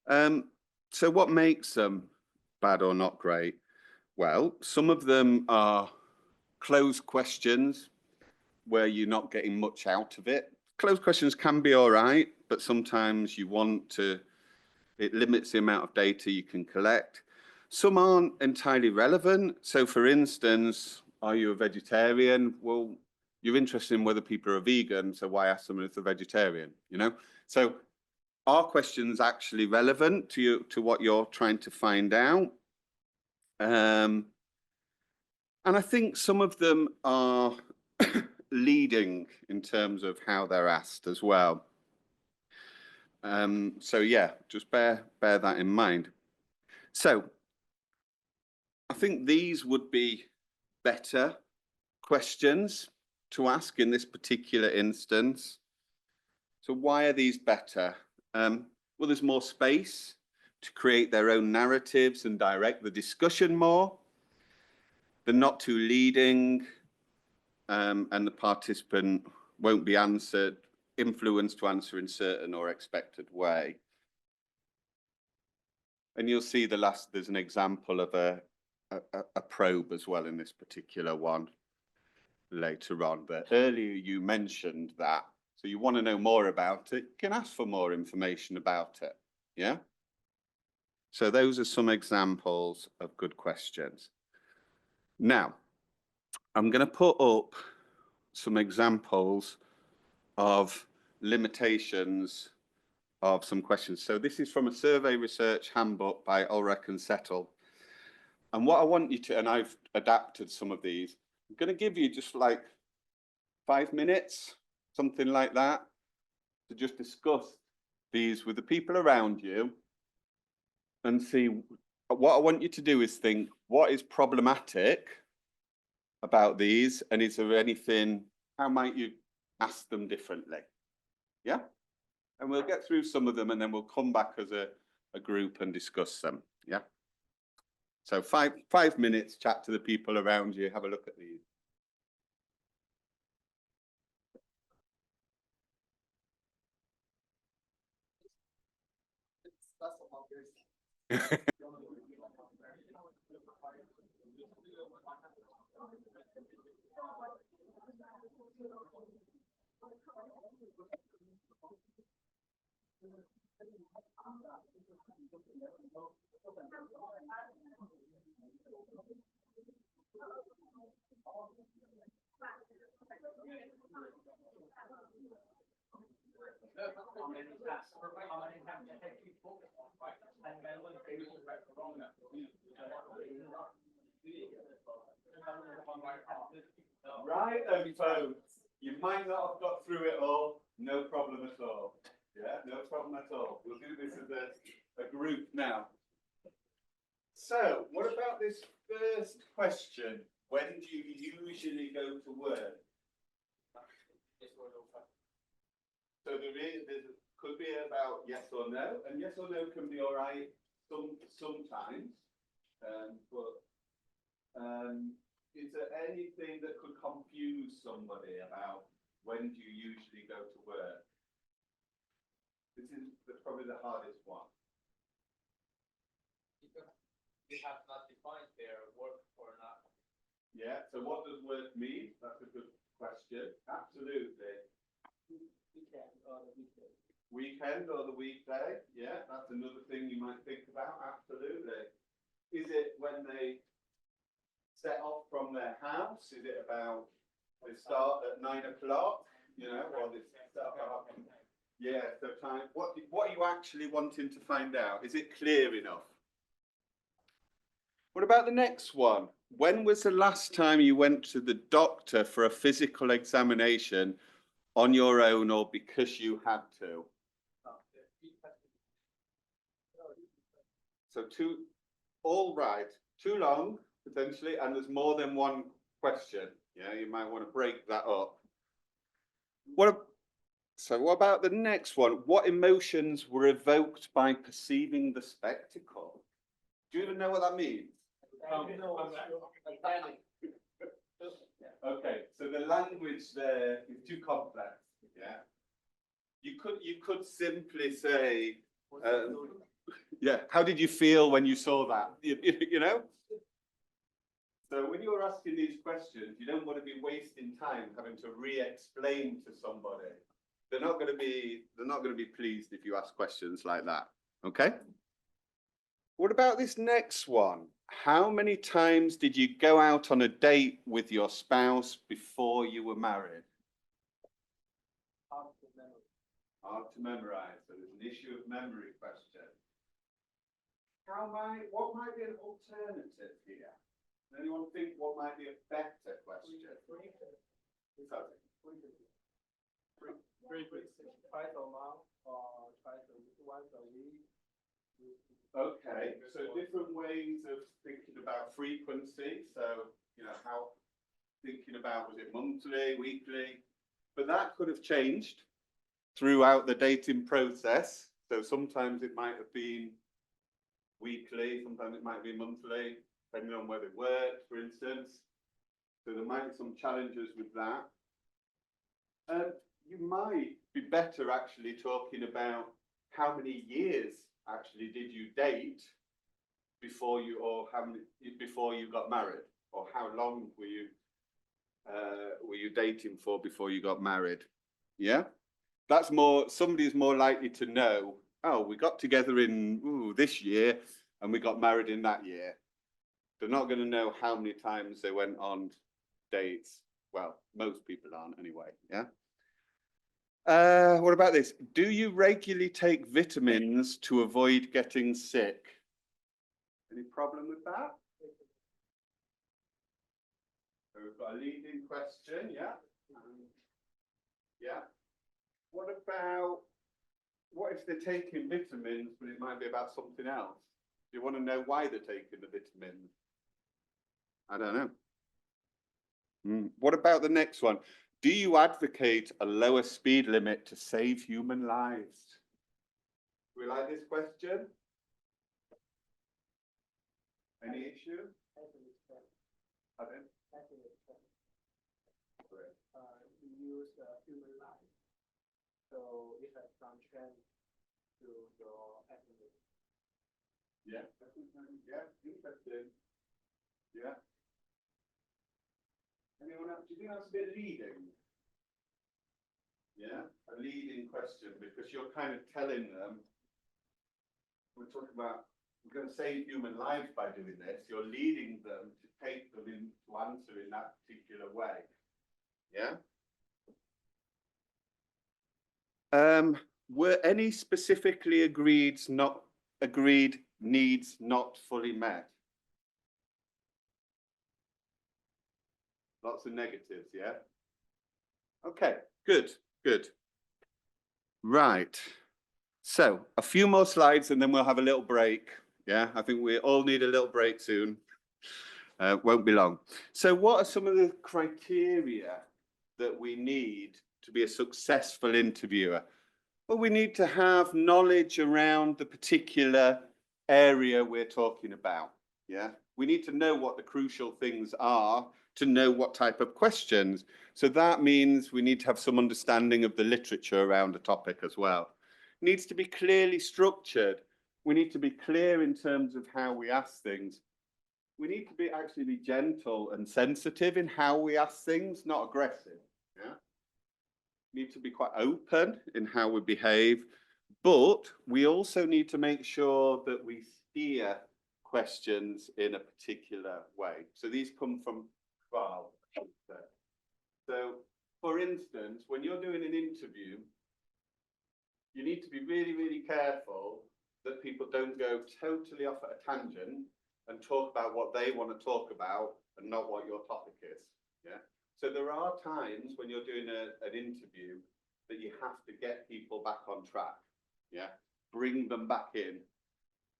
So what makes them bad or not great? Well, some of them are closed questions where you're not getting much out of it. Closed questions can be all right, but sometimes it limits the amount of data you can collect. Some aren't entirely relevant. So for instance, are you a vegetarian? Well, you're interested in whether people are vegan, so why ask someone if they're vegetarian, you know? So are questions actually relevant to what you're trying to find out? And I think some of them are leading in terms of how they're asked as well. So yeah, just bear that in mind. So I think these would be better questions to ask in this particular instance. So why are these better? Well, there's more space to create their own narratives and direct the discussion more. They're not too leading, and the participant won't be influenced to answer in certain or expected way. And you'll see there's an example of a probe as well in this particular one later on. But earlier you mentioned that. So you want to know more about it, you can ask for more information about it, yeah? So those are some examples of good questions. Now, I'm going to put up some examples of limitations of some questions. So this is from a survey research handbook by Ulrich and Settle. And what I want you to, and I've adapted some of these, I'm going to give you just like 5 minutes, something like that, to just discuss these with the people around you and see. What I want you to do is think, what is problematic about these? And is there anything, how might you ask them differently? Yeah? And we'll get through some of them and then we'll come back as a group and discuss them. Yeah? So 5 minutes, chat to the people around you, have a look at these. Right then, folks, you might not have got through it all, no problem at all. Yeah, no problem at all. We'll do this as a group now. So, what about this first question? When do you usually go to work? So there could be about yes or no, and yes or no can be all right sometimes, but is there anything that could confuse somebody about when do you usually go to work? This is probably the hardest one. we have not defined their work or not. Yeah, so what does work mean? That's a good question. Absolutely. Weekend or the weekday. Weekend or the weekday? Yeah, that's another thing you might think about. Absolutely. Is it when they set off from their house? Is it about they start at 9 o'clock? You know, or they start at yeah, so time. What are you actually wanting to find out? Is it clear enough? What about the next one? When was the last time you went to the doctor for a physical examination on your own or because you had to? So all right, too long potentially, and there's more than one question. Yeah, you might want to break that up. So what about the next one? What emotions were evoked by perceiving the spectacle? Do you even know what that means? Okay, so the language there is too complex. Yeah, you could simply say, yeah. How did you feel when you saw that? You know. So when you're asking these questions, you don't want to be wasting time having to re-explain to somebody. They're not going to be pleased if you ask questions like that. Okay. What about this next one? How many times did you go out on a date with your spouse before you were married? Hard to memorize. So there's an issue of memory question. What might be an alternative here? Does anyone think what might be a better question? Twice a month or once a week. Okay, so different ways of thinking about frequency. So, you know, how thinking about, was it monthly, weekly? But that could have changed throughout the dating process. So sometimes it might have been weekly, sometimes it might be monthly, depending on where they work, for instance. So there might be some challenges with that. You might be better actually talking about how many years actually did you date before you got married, or how long were you dating for before you got married? Yeah, that's more. Somebody's more likely to know. Oh, we got together in this year and we got married in that year. They're not going to know how many times they went on dates. Well, most people aren't anyway. Yeah. What about this? Do you regularly take vitamins to avoid getting sick? Any problem with that? So we've got a leading question, yeah? Yeah. What if they're taking vitamins, but it might be about something else? Do you want to know why they're taking the vitamins? I don't know. What about the next one? Do you advocate a lower speed limit to save human lives? Do we like this question? Any issue? Pardon? We use human life, so it has some change to your activity. Yeah, yeah, interesting. Yeah. Anyone else? Do you think that's a bit leading? Yeah, a leading question, because you're kind of telling them, we're talking about, we're going to save human lives by doing this. You're leading them to take them in to answer in that particular way. Yeah. Were any specifically agreed needs not fully met? Lots of negatives, yeah? Okay, good. Right. So a few more slides and then we'll have a little break. Yeah, I think we all need a little break soon. Won't be long. So what are some of the criteria that we need to be a successful interviewer? Well, we need to have knowledge around the particular area we're talking about. Yeah, we need to know what the crucial things are to know what type of questions. So that means we need to have some understanding of the literature around a topic as well. It needs to be clearly structured. We need to be clear in terms of how we ask things. We need to be actually be gentle and sensitive in how we ask things, not aggressive. Yeah. Need to be quite open in how we behave, but we also need to make sure that we steer questions in a particular way. So these come from Carl. So, for instance, when you're doing an interview, you need to be really, really careful that people don't go totally off at a tangent and talk about what they want to talk about and not what your topic is. Yeah. So there are times when you're doing an interview that you have to get people back on track. Yeah. Bring them back in.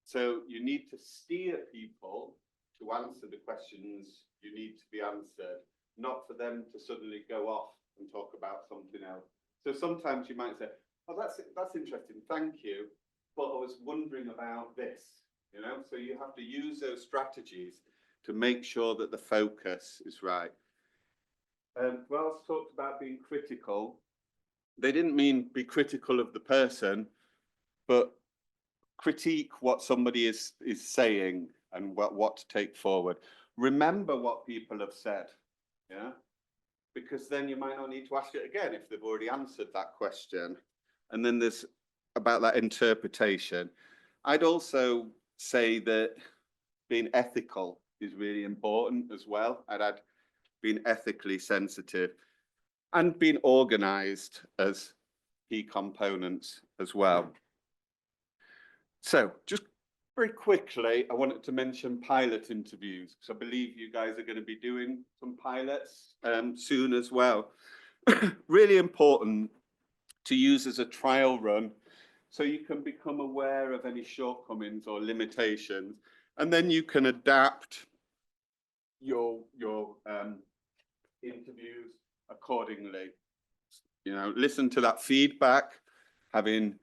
So you need to steer people to answer the questions you need to be answered, not for them to suddenly go off and talk about something else. So sometimes you might say, oh, that's interesting, thank you, but I was wondering about this, you know? So you have to use those strategies to make sure that the focus is right. Wells talked about being critical. They didn't mean be critical of the person, but critique what somebody is saying and what to take forward. Remember what people have said, yeah? Because then you might not need to ask it again if they've already answered that question. And then there's about that interpretation. I'd also say that being ethical is really important as well. I'd add being ethically sensitive and being organized as key components as well. So just very quickly, I wanted to mention pilot interviews, because I believe you guys are going to be doing some pilots soon as well. Really important to use as a trial run, so you can become aware of any shortcomings or limitations, and then you can adapt your interviews accordingly. You know, listen to that feedback, having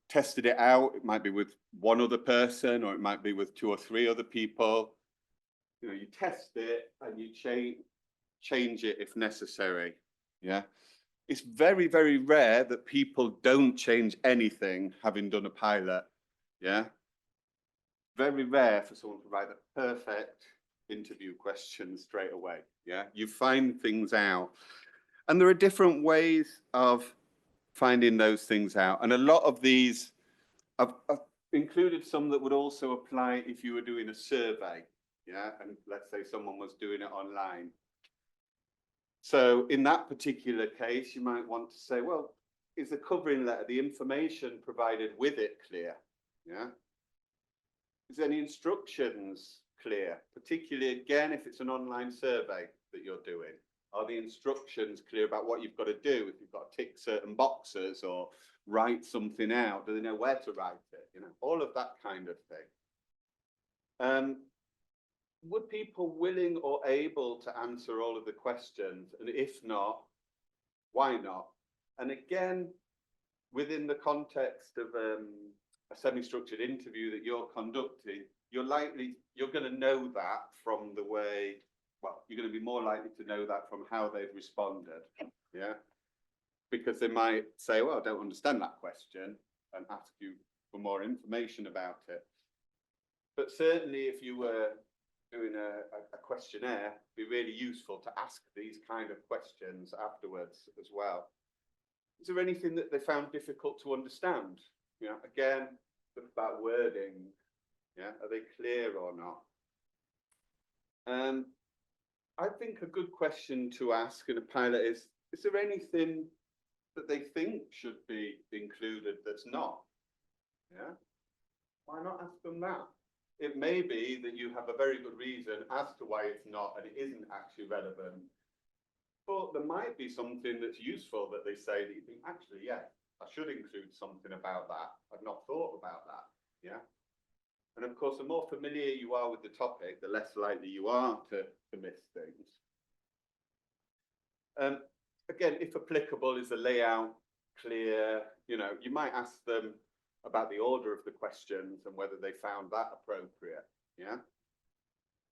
tested it out. It might be with one other person, or it might be with 2 or 3 other people. You know, you test it and you change it if necessary. Yeah. It's very, very rare that people don't change anything having done a pilot. Yeah. Very rare for someone to write the perfect interview question straight away. Yeah. You find things out. And there are different ways of finding those things out. And a lot of these, I've included some that would also apply if you were doing a survey. Yeah. And let's say someone was doing it online. So in that particular case, you might want to say, well, is the covering letter, the information provided with it clear? Yeah. Is any instructions clear? Particularly, again, if it's an online survey that you're doing, are the instructions clear about what you've got to do? If you've got to tick certain boxes or write something out, do they know where to write it? You know, all of that kind of thing. Were people willing or able to answer all of the questions? And if not, why not? And again, within the context of a semi-structured interview that you're conducting, you're going to know that from the way, well, you're going to be more likely to know that from how they've responded. Yeah. Because they might say, well, I don't understand that question, and ask you for more information about it. But certainly if you were doing a questionnaire, it'd be really useful to ask these kind of questions afterwards as well. Is there anything that they found difficult to understand? You know, again, look about wording. Yeah, are they clear or not? I think a good question to ask in a pilot is there anything that they think should be included that's not? Yeah, why not ask them that? It may be that you have a very good reason as to why it's not, and it isn't actually relevant. But there might be something that's useful that they say that you think, actually, yeah, I should include something about that. I've not thought about that. Yeah. And of course, the more familiar you are with the topic, the less likely you are to miss things. Again, if applicable, is the layout clear? You know, you might ask them about the order of the questions and whether they found that appropriate. Yeah.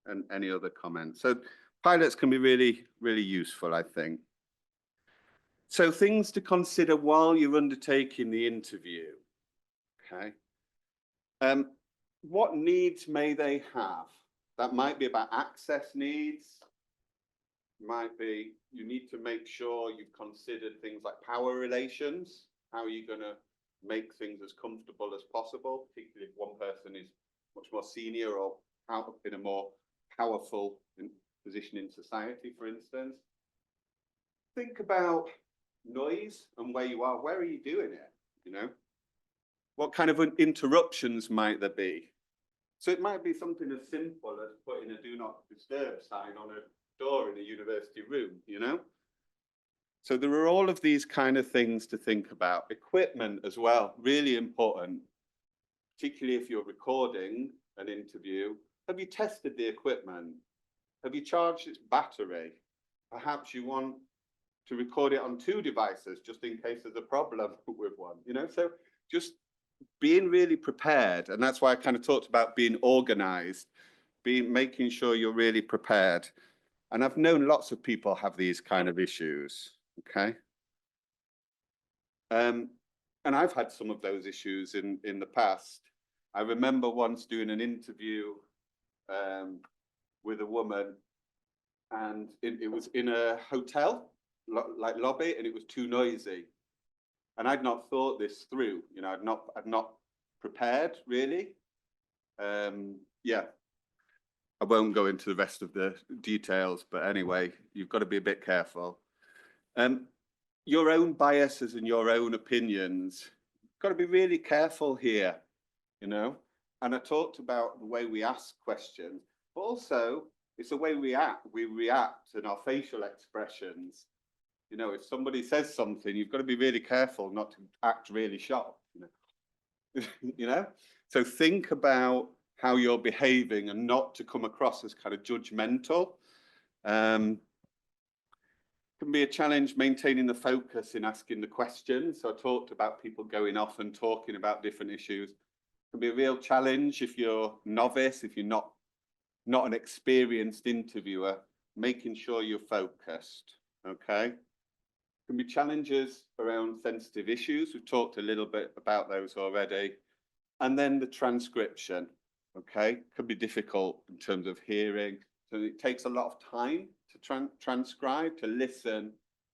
And any other comments. So pilots can be really, really useful, I think. So things to consider while you're undertaking the interview. Okay. What needs may they have? That might be about access needs. Might be you need to make sure you've considered things like power relations. How are you going to make things as comfortable as possible, particularly if one person is much more senior or out in a more powerful position in society, for instance. Think about noise and where you are. Where are you doing it? You know, what kind of interruptions might there be? So it might be something as simple as putting a do not disturb sign on a door in a university room, you know? So there are all of these kind of things to think about. Equipment as well, really important, particularly if you're recording an interview. Have you tested the equipment? Have you charged its battery? Perhaps you want to record it on 2 devices just in case there's a problem with one, you know? So just being really prepared, and that's why I kind of talked about being organized, making sure you're really prepared. And I've known lots of people have these kind of issues, okay? And I've had some of those issues in the past. I remember once doing an interview with a woman, and it was in a hotel, like lobby, and it was too noisy. And I'd not thought this through, you know, I'd not prepared really. Yeah, I won't go into the rest of the details, but anyway, you've got to be a bit careful. Your own biases and your own opinions, got to be really careful here, you know. And I talked about the way we ask questions, but also it's the way we react and our facial expressions. You know, if somebody says something, you've got to be really careful not to act really shocked, you know. You know, so think about how you're behaving and not to come across as kind of judgmental. Can be a challenge maintaining the focus in asking the questions. So I talked about people going off and talking about different issues. Can be a real challenge if you're novice, if you're not an experienced interviewer, making sure you're focused, okay? Can be challenges around sensitive issues. We've talked a little bit about those already. And then the transcription, okay? Could be difficult in terms of hearing. So it takes a lot of time to transcribe, to listen,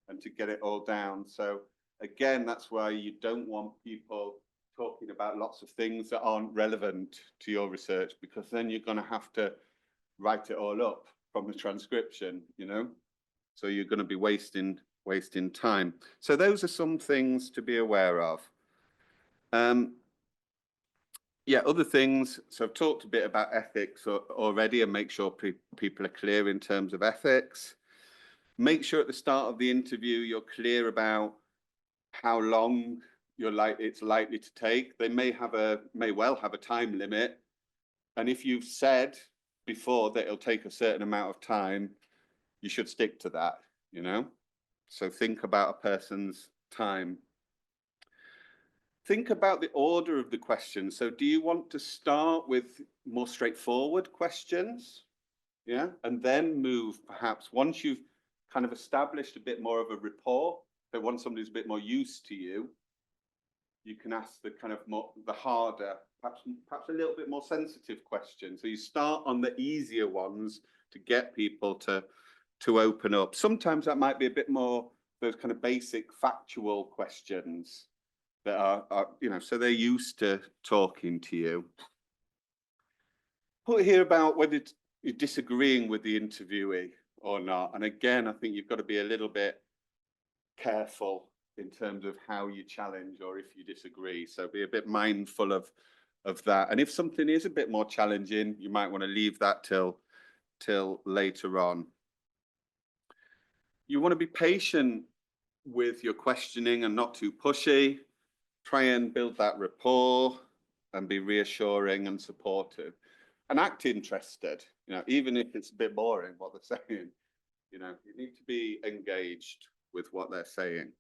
and to get it all down. So again, that's why you don't want people talking about lots of things that aren't relevant to your research, because then you're going to have to write it all up from the transcription, you know? So you're going to be wasting time. So those are some things to be aware of. Yeah, other things. So I've talked a bit about ethics already, and make sure people are clear in terms of ethics. Make sure at the start of the interview you're clear about how long it's likely to take. They may well have a time limit, and if you've said before that it'll take a certain amount of time, you should stick to that, you know? So think about a person's time. Think about the order of the questions. So do you want to start with more straightforward questions? Yeah, and then move perhaps once you've kind of established a bit more of a rapport, so once somebody's a bit more used to you, you can ask the kind of the harder, perhaps a little bit more sensitive questions. So you start on the easier ones to get people to open up. Sometimes that might be a bit more those kind of basic factual questions that are you know, so they're used to talking to you. Put here about whether you're disagreeing with the interviewee or not. And again, I think you've got to be a little bit careful in terms of how you challenge or if you disagree. So be a bit mindful of that. And if something is a bit more challenging, you might want to leave that till later on. You want to be patient with your questioning and not too pushy. Try and build that rapport and be reassuring and supportive. And act interested, you know, even if it's a bit boring what they're saying, you know, you need to be engaged with what they're saying.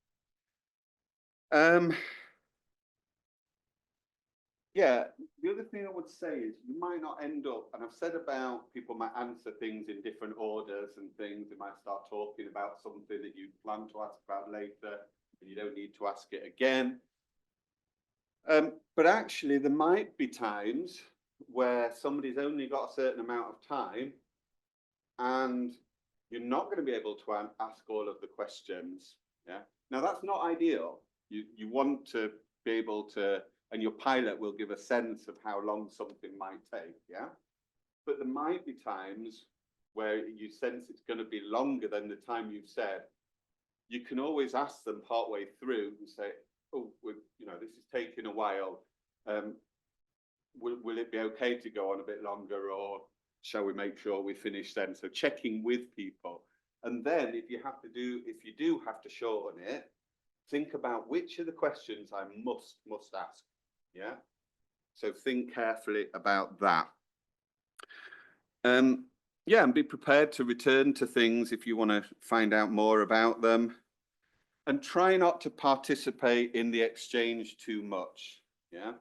Yeah, the other thing I would say is you might not end up, and I've said about people might answer things in different orders and things. They might start talking about something that you plan to ask about later, and you don't need to ask it again. But actually, there might be times where somebody's only got a certain amount of time and you're not going to be able to ask all of the questions. Yeah. Now, that's not ideal. You want to be able to, and your pilot will give a sense of how long something might take. Yeah. But there might be times where you sense it's going to be longer than the time you've said. You can always ask them partway through and say, oh, you know, this is taking a while. Will it be okay to go on a bit longer, or shall we make sure we finish then? So checking with people. And then if you do have to shorten it, think about which of the questions I must ask. Yeah. So think carefully about that. Yeah, and be prepared to return to things if you want to find out more about them. And try not to participate in the exchange too much. Yeah.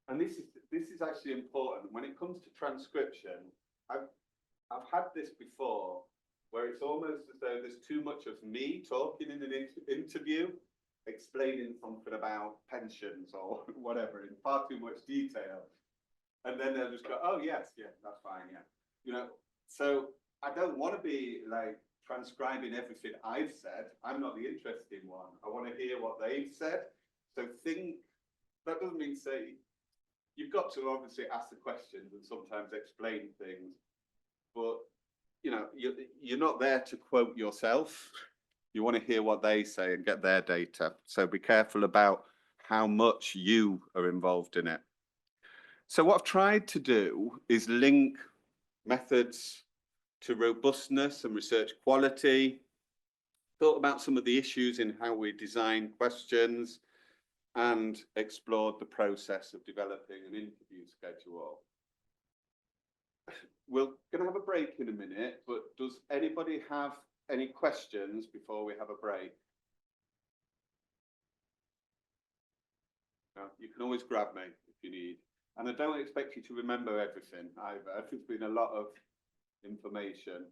And this is actually important when it comes to transcription. I've had this before where it's almost as though there's too much of me talking in an interview, explaining something about pensions or whatever in far too much detail. And then they'll just go, oh, yes, yeah, that's fine, yeah. You know, so I don't want to be like transcribing everything I've said. I'm not the interesting one. I want to hear what they've said. So that doesn't mean say, you've got to obviously ask the questions and sometimes explain things, but you know, you're not there to quote yourself. You want to hear what they say and get their data. So be careful about how much you are involved in it. So what I've tried to do is link methods to robustness and research quality, thought about some of the issues in how we design questions, and explored the process of developing an interview schedule. We're going to have a break in a minute, but does anybody have any questions before we have a break? No, you can always grab me if you need. And I don't expect you to remember everything either. It's been a lot of information.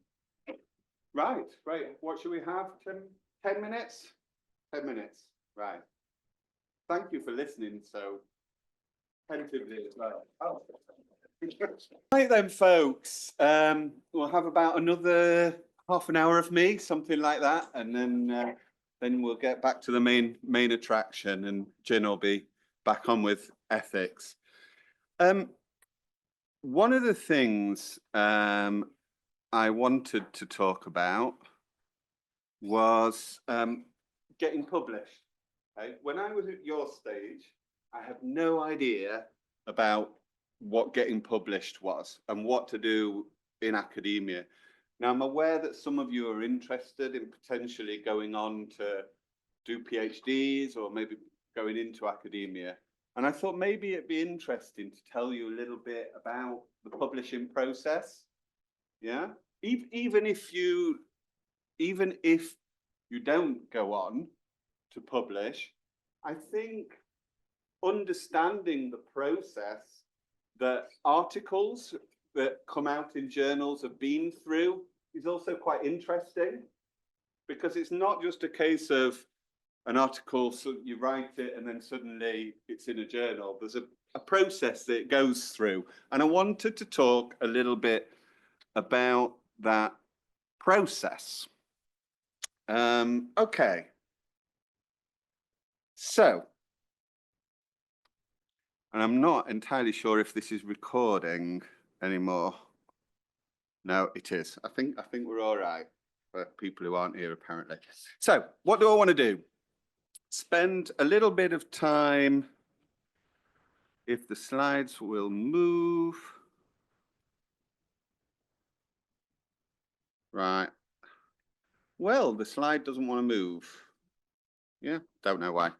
Right, great. What should we have, Tim? 10 minutes? 10 minutes, right. Thank you for listening so attentively as well. Oh. Right then, folks. We'll have about another half an hour of me, something like that, and then we'll get back to the main attraction, and Jin will be back on with ethics. One of the things I wanted to talk about was getting published. Okay? When I was at your stage, I had no idea about what getting published was and what to do in academia. Now, I'm aware that some of you are interested in potentially going on to do PhDs or maybe going into academia. And I thought maybe it'd be interesting to tell you a little bit about the publishing process. Yeah, even if you don't go on to publish, I think understanding the process that articles that come out in journals have been through is also quite interesting, because it's not just a case of an article, so you write it and then suddenly it's in a journal. There's a process that it goes through. And I wanted to talk a little bit about that process. Okay. So, and I'm not entirely sure if this is recording anymore. No, it is. I think we're all right for people who aren't here apparently. So, what do I want to do? Spend a little bit of time, if the slides will move. Right. Well, the slide doesn't want to move. Yeah, don't know why.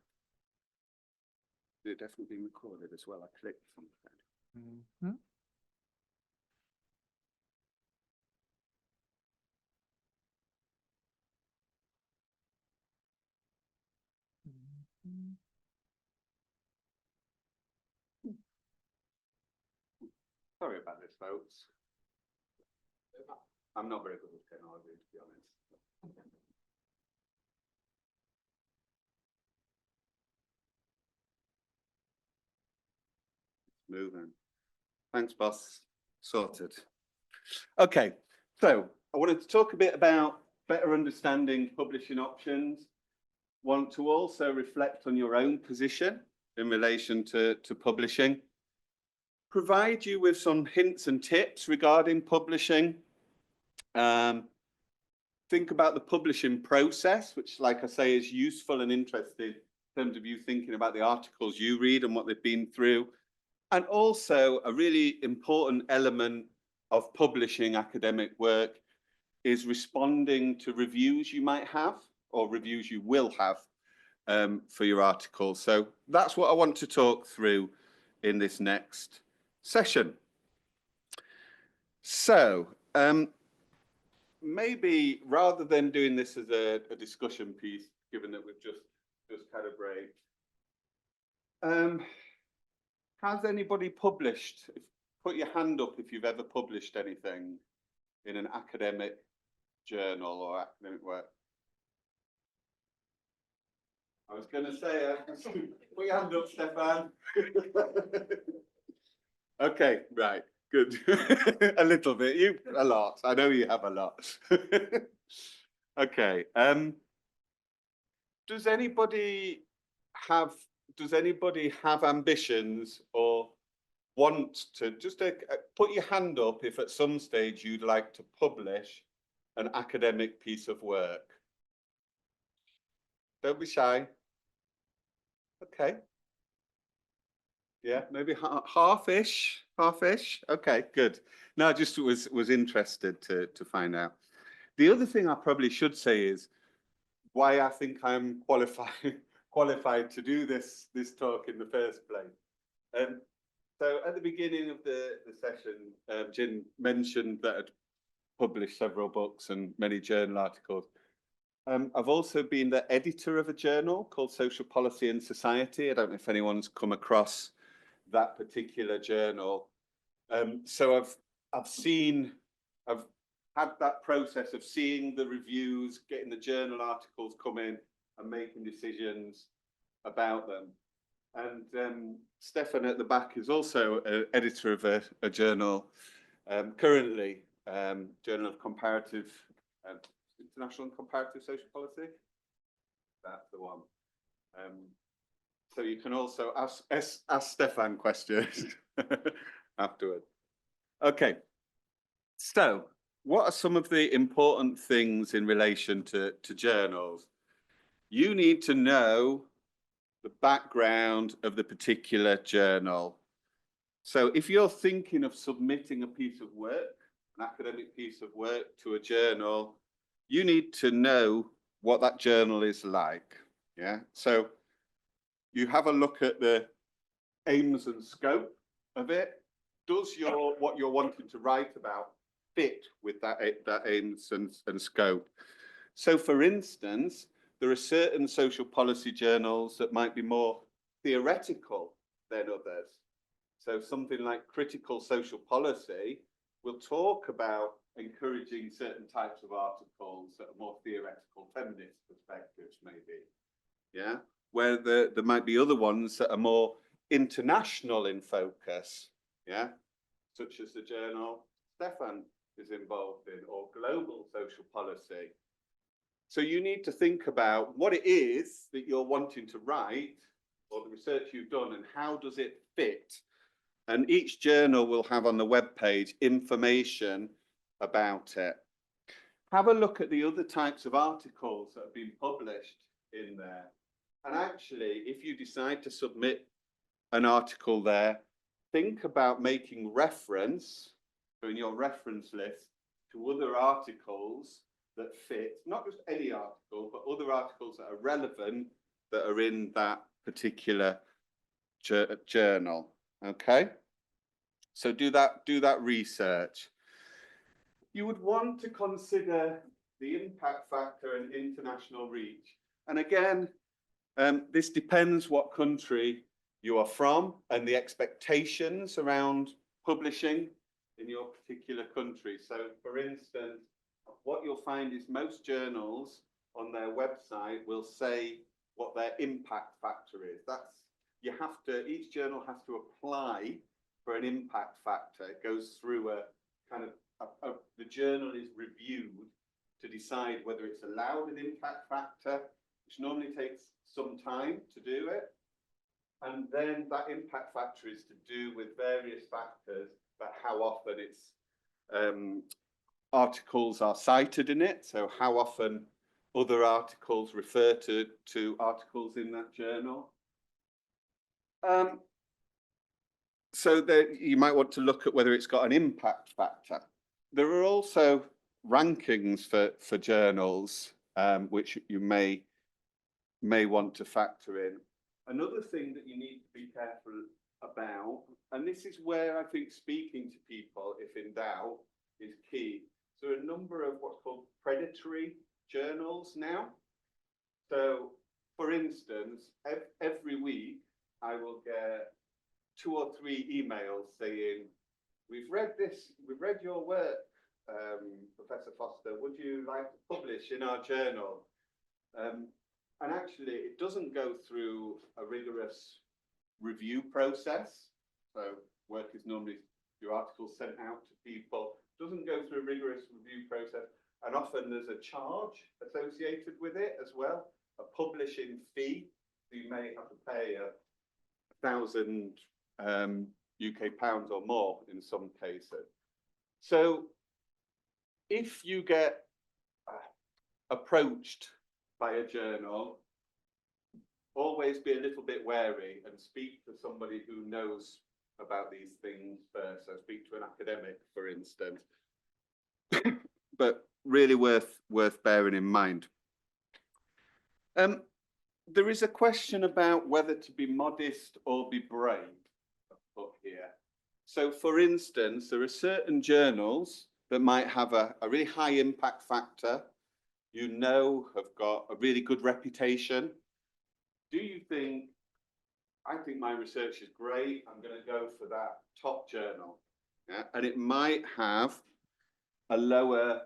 It definitely been recorded as well. I clicked something. Mm-hmm. Sorry about this, folks. I'm not very good with technology, to be honest. Thanks, boss. Sorted. Okay, so I wanted to talk a bit about better understanding publishing options. Want to also reflect on your own position in relation to publishing. Provide you with some hints and tips regarding publishing. Think about the publishing process, which, like I say, is useful and interesting in terms of you thinking about the articles you read and what they've been through. And also a really important element of publishing academic work is responding to reviews you might have or reviews you will have for your article. So that's what I want to talk through in this next session. So maybe rather than doing this as a discussion piece, given that we've just had a break, has anybody published? Put your hand up if you've ever published anything in an academic journal or academic work. I was going to say, put your hand up, Stefan. Okay, right, good. A little bit, you a lot. I know you have a lot. Okay. Does anybody have ambitions or want to just put your hand up if at some stage you'd like to publish an academic piece of work? Don't be shy. Okay. Yeah, maybe half-ish. Okay, good. No, I just was interested to find out. The other thing I probably should say is why I think I'm qualified to do this talk in the first place. So at the beginning of the session, Jin mentioned that I'd published several books and many journal articles. I've also been the editor of a journal called Social Policy and Society. I don't know if anyone's come across that particular journal. So I've had that process of seeing the reviews, getting the journal articles come in and making decisions about them. And Stefan at the back is also an editor of a journal, currently, Journal of Comparative, International and Comparative Social Policy. That's the one. So you can also ask Stefan questions afterward. Okay, so what are some of the important things in relation to journals? You need to know the background of the particular journal. So if you're thinking of submitting a piece of work, an academic piece of work to a journal, you need to know what that journal is like. Yeah, so you have a look at the aims and scope of it. Does what you're wanting to write about fit with that aims and scope? So for instance, there are certain social policy journals that might be more theoretical than others. So something like Critical Social Policy will talk about encouraging certain types of articles that are more theoretical, feminist perspectives, maybe. Yeah, where there might be other ones that are more international in focus. Yeah, such as the journal Stefan is involved in, or Global Social Policy. So you need to think about what it is that you're wanting to write, or the research you've done, and how does it fit? And each journal will have on the webpage information about it. Have a look at the other types of articles that have been published in there. And actually, if you decide to submit an article there, think about making reference, so in your reference list, to other articles that fit, not just any article, but other articles that are relevant that are in that particular journal. Okay, so do that research. You would want to consider the impact factor and international reach. And again, this depends what country you are from and the expectations around publishing in your particular country. So for instance, what you'll find is most journals on their website will say what their impact factor is. Each journal has to apply for an impact factor. It goes through a kind of, the journal is reviewed to decide whether it's allowed an impact factor, which normally takes some time to do it. And then that impact factor is to do with various factors, but how often it's articles are cited in it. So how often other articles refer to articles in that journal. So that you might want to look at whether it's got an impact factor. There are also rankings for journals, which you may want to factor in. Another thing that you need to be careful about, and this is where I think speaking to people, if in doubt, is key. So a number of what's called predatory journals now. So, for instance, every week I will get 2 or 3 emails saying, we've read your work, Professor Foster, would you like to publish in our journal? And actually, it doesn't go through a rigorous review process. So work is normally, your articles sent out to people, doesn't go through a rigorous review process. And often there's a charge associated with it as well, a publishing fee. So you may have to pay 1,000 UK pounds or more in some cases. So if you get approached by a journal, always be a little bit wary and speak to somebody who knows about these things first. So speak to an academic, for instance. But really worth bearing in mind. There is a question about whether to be modest or be brave put here. So for instance, there are certain journals that might have a really high impact factor, you know, have got a really good reputation. Do you think, I think my research is great, I'm going to go for that top journal? Yeah? And it might have a lower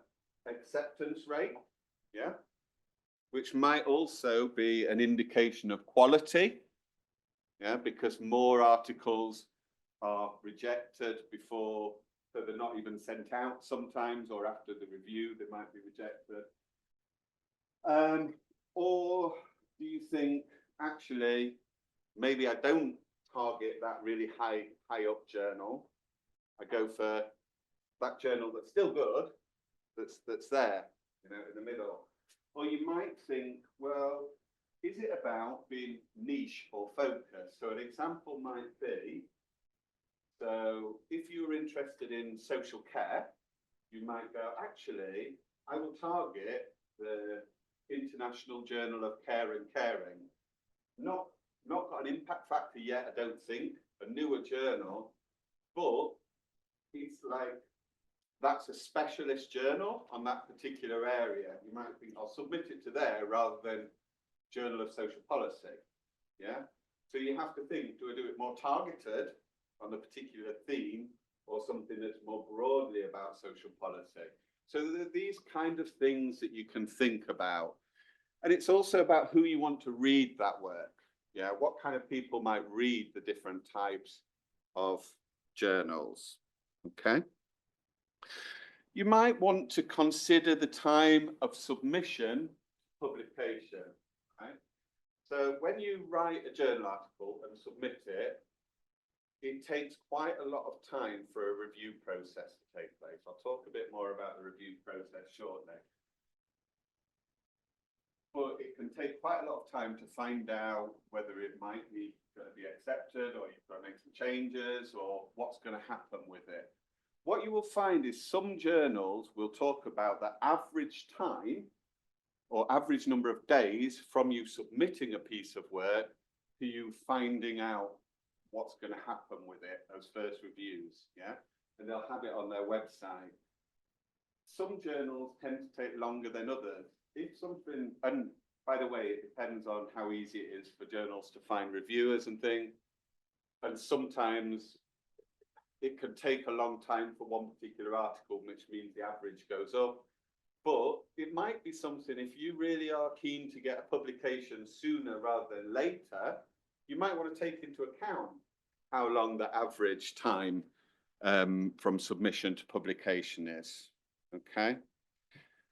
acceptance rate, yeah, which might also be an indication of quality, yeah, because more articles are rejected before, so they're not even sent out sometimes, or after the review they might be rejected. Or do you think, actually, maybe I don't target that really high up journal, I go for that journal that's still good, that's there, you know, in the middle. Or you might think, well, is it about being niche or focused? So an example might be, so if you're interested in social care, you might go, actually, I will target the International Journal of Care and Caring. Not got an impact factor yet, I don't think, a newer journal, but it's like, that's a specialist journal on that particular area. You might think, I'll submit it to there rather than Journal of Social Policy. Yeah. So you have to think, do I do it more targeted on the particular theme or something that's more broadly about social policy? So there are these kind of things that you can think about. And it's also about who you want to read that work. Yeah. What kind of people might read the different types of journals? Okay. You might want to consider the time of submission to publication, right? So when you write a journal article and submit it, it takes quite a lot of time for a review process to take place. I'll talk a bit more about the review process shortly. But it can take quite a lot of time to find out whether it might be going to be accepted, or you've got to make some changes, or what's going to happen with it. What you will find is some journals will talk about the average time or average number of days from you submitting a piece of work to you finding out what's going to happen with it, those first reviews, yeah? And they'll have it on their website. Some journals tend to take longer than others. If something, and by the way, it depends on how easy it is for journals to find reviewers and things. And sometimes it can take a long time for one particular article, which means the average goes up. But it might be something, if you really are keen to get a publication sooner rather than later, you might want to take into account how long the average time from submission to publication is. Okay.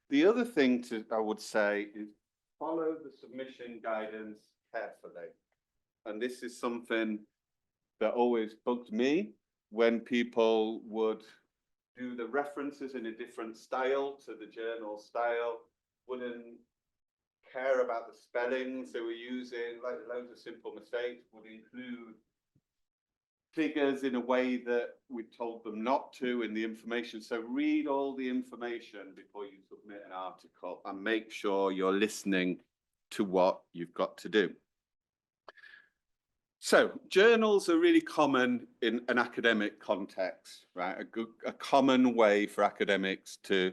The other thing I would say is follow the submission guidance carefully. And this is something that always bugged me when people would do the references in a different style to the journal style, wouldn't care about the spellings they were using, like loads of simple mistakes, would include figures in a way that we told them not to in the information. So read all the information before you submit an article and make sure you're listening to what you've got to do. So journals are really common in an academic context, right? A common way for academics to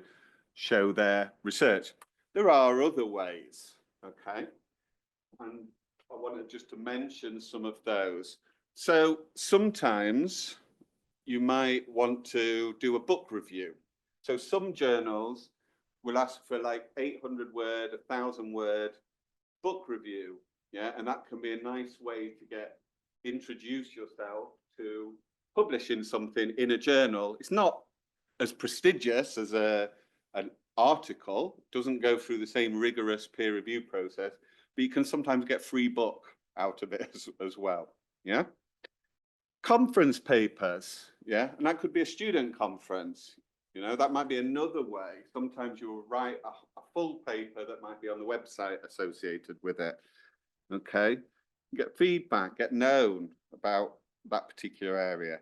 show their research. There are other ways, okay? And I wanted just to mention some of those. So sometimes you might want to do a book review. So some journals will ask for like 800 word, 1,000 word book review. Yeah, and that can be a nice way to introduce yourself to publishing something in a journal. It's not as prestigious as an article, it doesn't go through the same rigorous peer review process, but you can sometimes get free book out of it as well. Yeah. Conference papers, yeah, and that could be a student conference. You know, that might be another way. Sometimes you'll write a full paper that might be on the website associated with it. Okay, get feedback, get known about that particular area.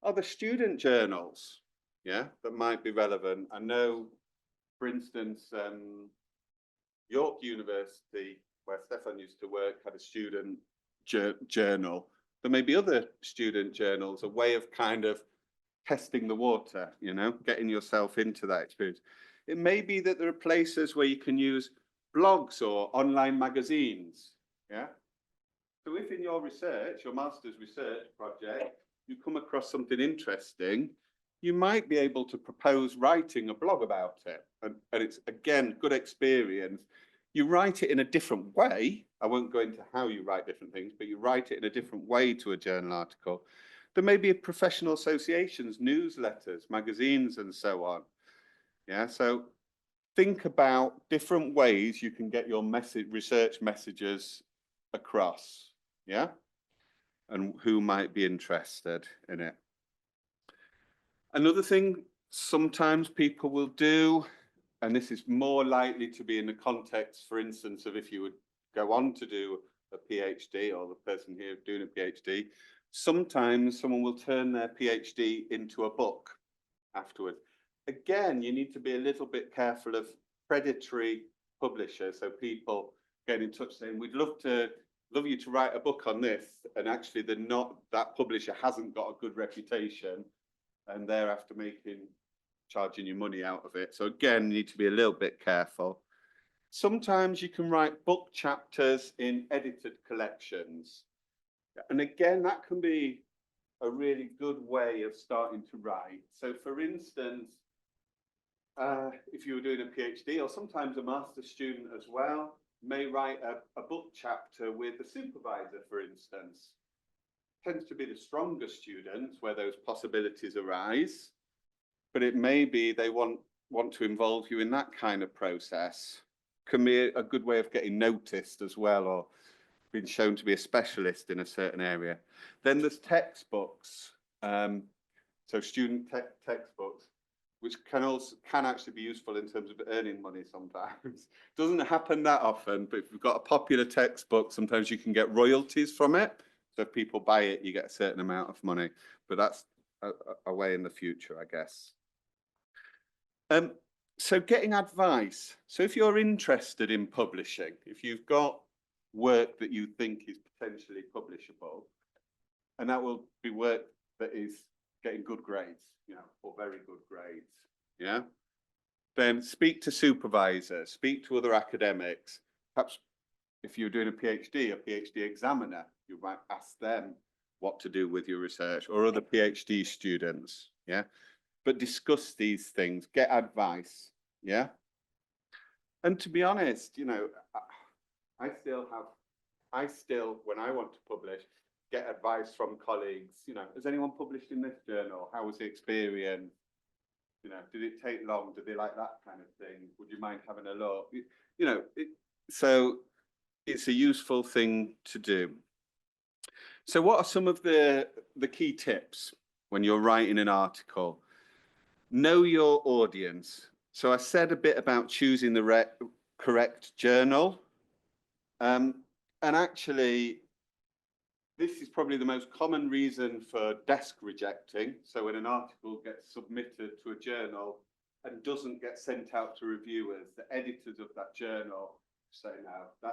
Other student journals, yeah, that might be relevant. I know, for instance, York University, where Stefan used to work, had a student journal. There may be other student journals, a way of kind of testing the water, you know, getting yourself into that experience. It may be that there are places where you can use blogs or online magazines, yeah? So if in your research, your master's research project, you come across something interesting, you might be able to propose writing a blog about it. And it's, again, good experience. You write it in a different way. I won't go into how you write different things, but you write it in a different way to a journal article. There may be professional associations, newsletters, magazines, and so on. Yeah, so think about different ways you can get your research messages across. Yeah, and who might be interested in it. Another thing sometimes people will do, and this is more likely to be in the context, for instance, of if you would go on to do a PhD, or the person here doing a PhD, sometimes someone will turn their PhD into a book afterwards. Again, you need to be a little bit careful of predatory publishers. So people get in touch saying, we'd love you to write a book on this, and actually that publisher hasn't got a good reputation, and they're after charging you money out of it. So again, you need to be a little bit careful. Sometimes you can write book chapters in edited collections. And again, that can be a really good way of starting to write. So for instance, if you were doing a PhD, or sometimes a master's student as well, may write a book chapter with a supervisor, for instance. Tends to be the stronger students where those possibilities arise, but it may be they want to involve you in that kind of process. Can be a good way of getting noticed as well, or being shown to be a specialist in a certain area. Then there's textbooks, so student textbooks, which can actually be useful in terms of earning money sometimes. Doesn't happen that often, but if you've got a popular textbook, sometimes you can get royalties from it. So if people buy it, you get a certain amount of money, but that's a way in the future, I guess. So getting advice. So if you're interested in publishing, if you've got work that you think is potentially publishable, and that will be work that is getting good grades, you know, or very good grades, yeah, then speak to supervisors, speak to other academics. Perhaps if you're doing a PhD examiner, you might ask them what to do with your research, or other PhD students, yeah. But discuss these things, get advice, yeah. And to be honest, you know, I still, when I want to publish, get advice from colleagues. You know, has anyone published in this journal? How was the experience? You know, did it take long? Did they like that kind of thing? Would you mind having a look? You know, so it's a useful thing to do. So what are some of the key tips when you're writing an article? Know your audience. So I said a bit about choosing the correct journal. And actually, this is probably the most common reason for desk rejecting. So when an article gets submitted to a journal and doesn't get sent out to reviewers, the editors of that journal say, no,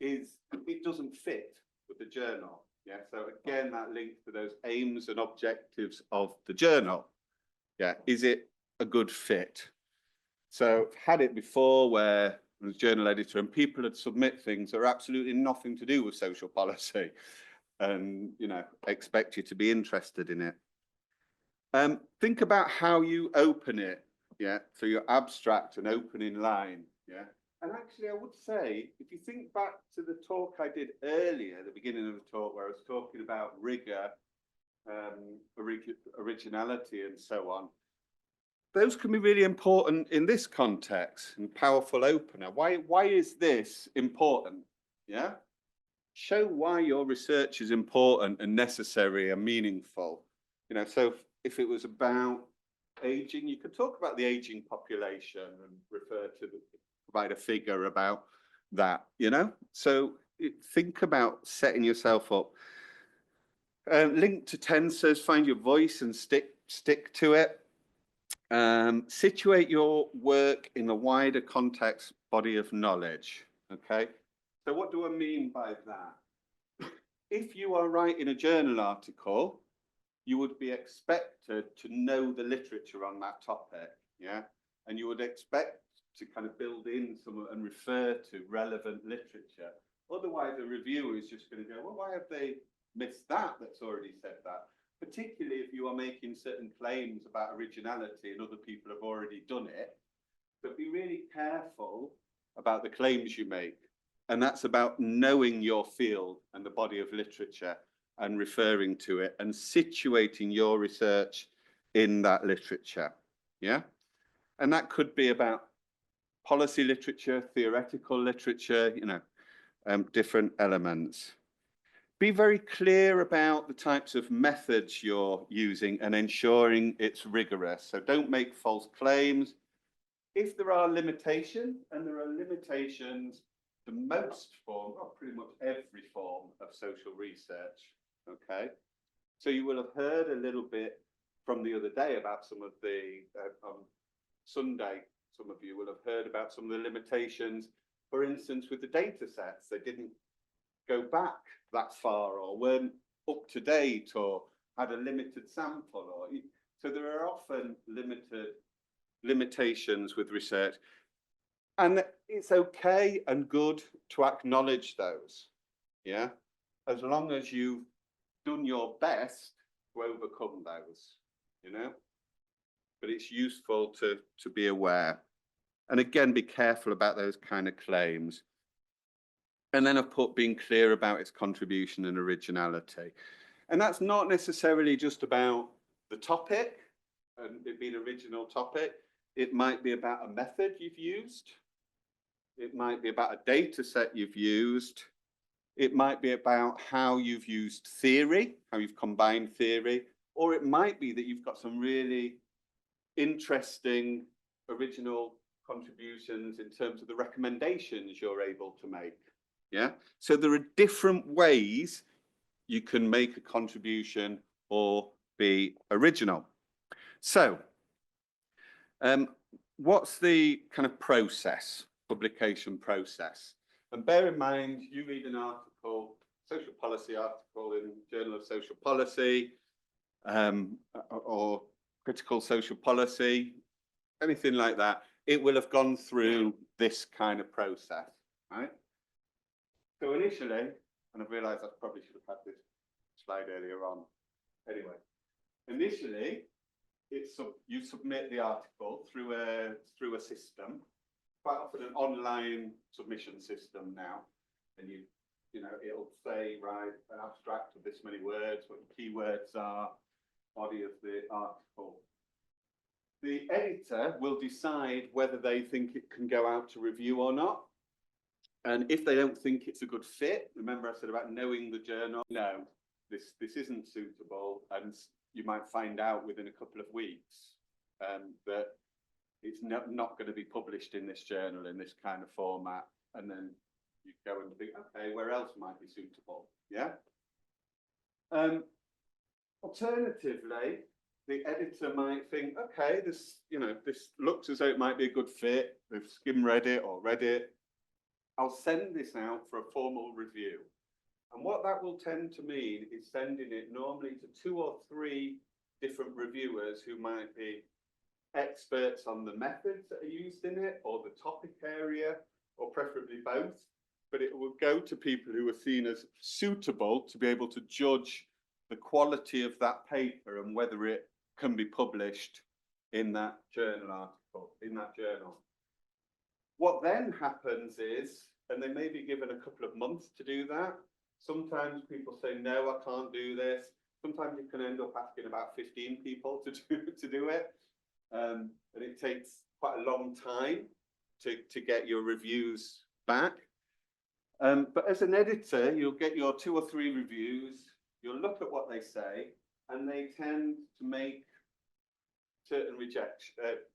it doesn't fit with the journal. Yeah, so again, that links to those aims and objectives of the journal. Yeah, is it a good fit? So I've had it before where I was journal editor and people would submit things that are absolutely nothing to do with social policy and, you know, expect you to be interested in it. Think about how you open it. Yeah, so your abstract and opening line. Yeah, and actually I would say, if you think back to the talk I did earlier, the beginning of the talk where I was talking about rigour, originality and so on, those can be really important in this context and powerful opener. Why is this important? Yeah, show why your research is important and necessary and meaningful. You know, so if it was about aging, you could talk about the aging population and refer to provide a figure about that, you know? So think about setting yourself up. Link to tensors, find your voice and stick to it. Situate your work in a wider context body of knowledge, okay? So what do I mean by that? If you are writing a journal article, you would be expected to know the literature on that topic, yeah? And you would expect to kind of build in some and refer to relevant literature. Otherwise, a reviewer is just going to go, well, why have they missed that that's already said that? Particularly if you are making certain claims about originality and other people have already done it. But be really careful about the claims you make. And that's about knowing your field and the body of literature and referring to it and situating your research in that literature. Yeah. And that could be about policy literature, theoretical literature, you know, different elements. Be very clear about the types of methods you're using and ensuring it's rigorous. So don't make false claims. If there are limitations, and there are limitations to most form, or pretty much every form of social research, okay? So you will have heard a little bit from the other day about some of the, on Sunday, some of you will have heard about some of the limitations, for instance, with the data sets. They didn't go back that far or weren't up to date or had a limited sample. Or so there are often limitations with research. And it's okay and good to acknowledge those, yeah, as long as you've done your best to overcome those, you know. But it's useful to be aware. And again, be careful about those kind of claims. And then I've put being clear about its contribution and originality. And that's not necessarily just about the topic and it being an original topic. It might be about a method you've used. It might be about a data set you've used. It might be about how you've used theory, how you've combined theory, or it might be that you've got some really interesting original contributions in terms of the recommendations you're able to make. Yeah, so there are different ways you can make a contribution or be original. So, what's the kind of process, publication process? And bear in mind, you read an article, social policy article in Journal of Social Policy, or critical social policy, anything like that, it will have gone through this kind of process, right? So initially, and I've realised I probably should have had this slide earlier on. Anyway, initially, you submit the article through a system, quite often an online submission system now, and you know, it'll say, right, an abstract of this many words, what the keywords are, body of the article. The editor will decide whether they think it can go out to review or not. And if they don't think it's a good fit, remember I said about knowing the journal, no, this isn't suitable, and you might find out within a couple of weeks that it's not going to be published in this journal in this kind of format, and then you go and think, okay, where else might be suitable? Yeah. Alternatively, the editor might think, okay, this, you know, this looks as though it might be a good fit. They've skim read it or read it. I'll send this out for a formal review. And what that will tend to mean is sending it normally to 2 or 3 different reviewers who might be experts on the methods that are used in it, or the topic area, or preferably both. But it will go to people who are seen as suitable to be able to judge the quality of that paper and whether it can be published in that journal article, in that journal. What then happens is, and they may be given a couple of months to do that. Sometimes people say, no, I can't do this. Sometimes you can end up asking about 15 people to do it. And it takes quite a long time to get your reviews back. But as an editor, you'll get your 2 or 3 reviews, you'll look at what they say, and they tend to make certain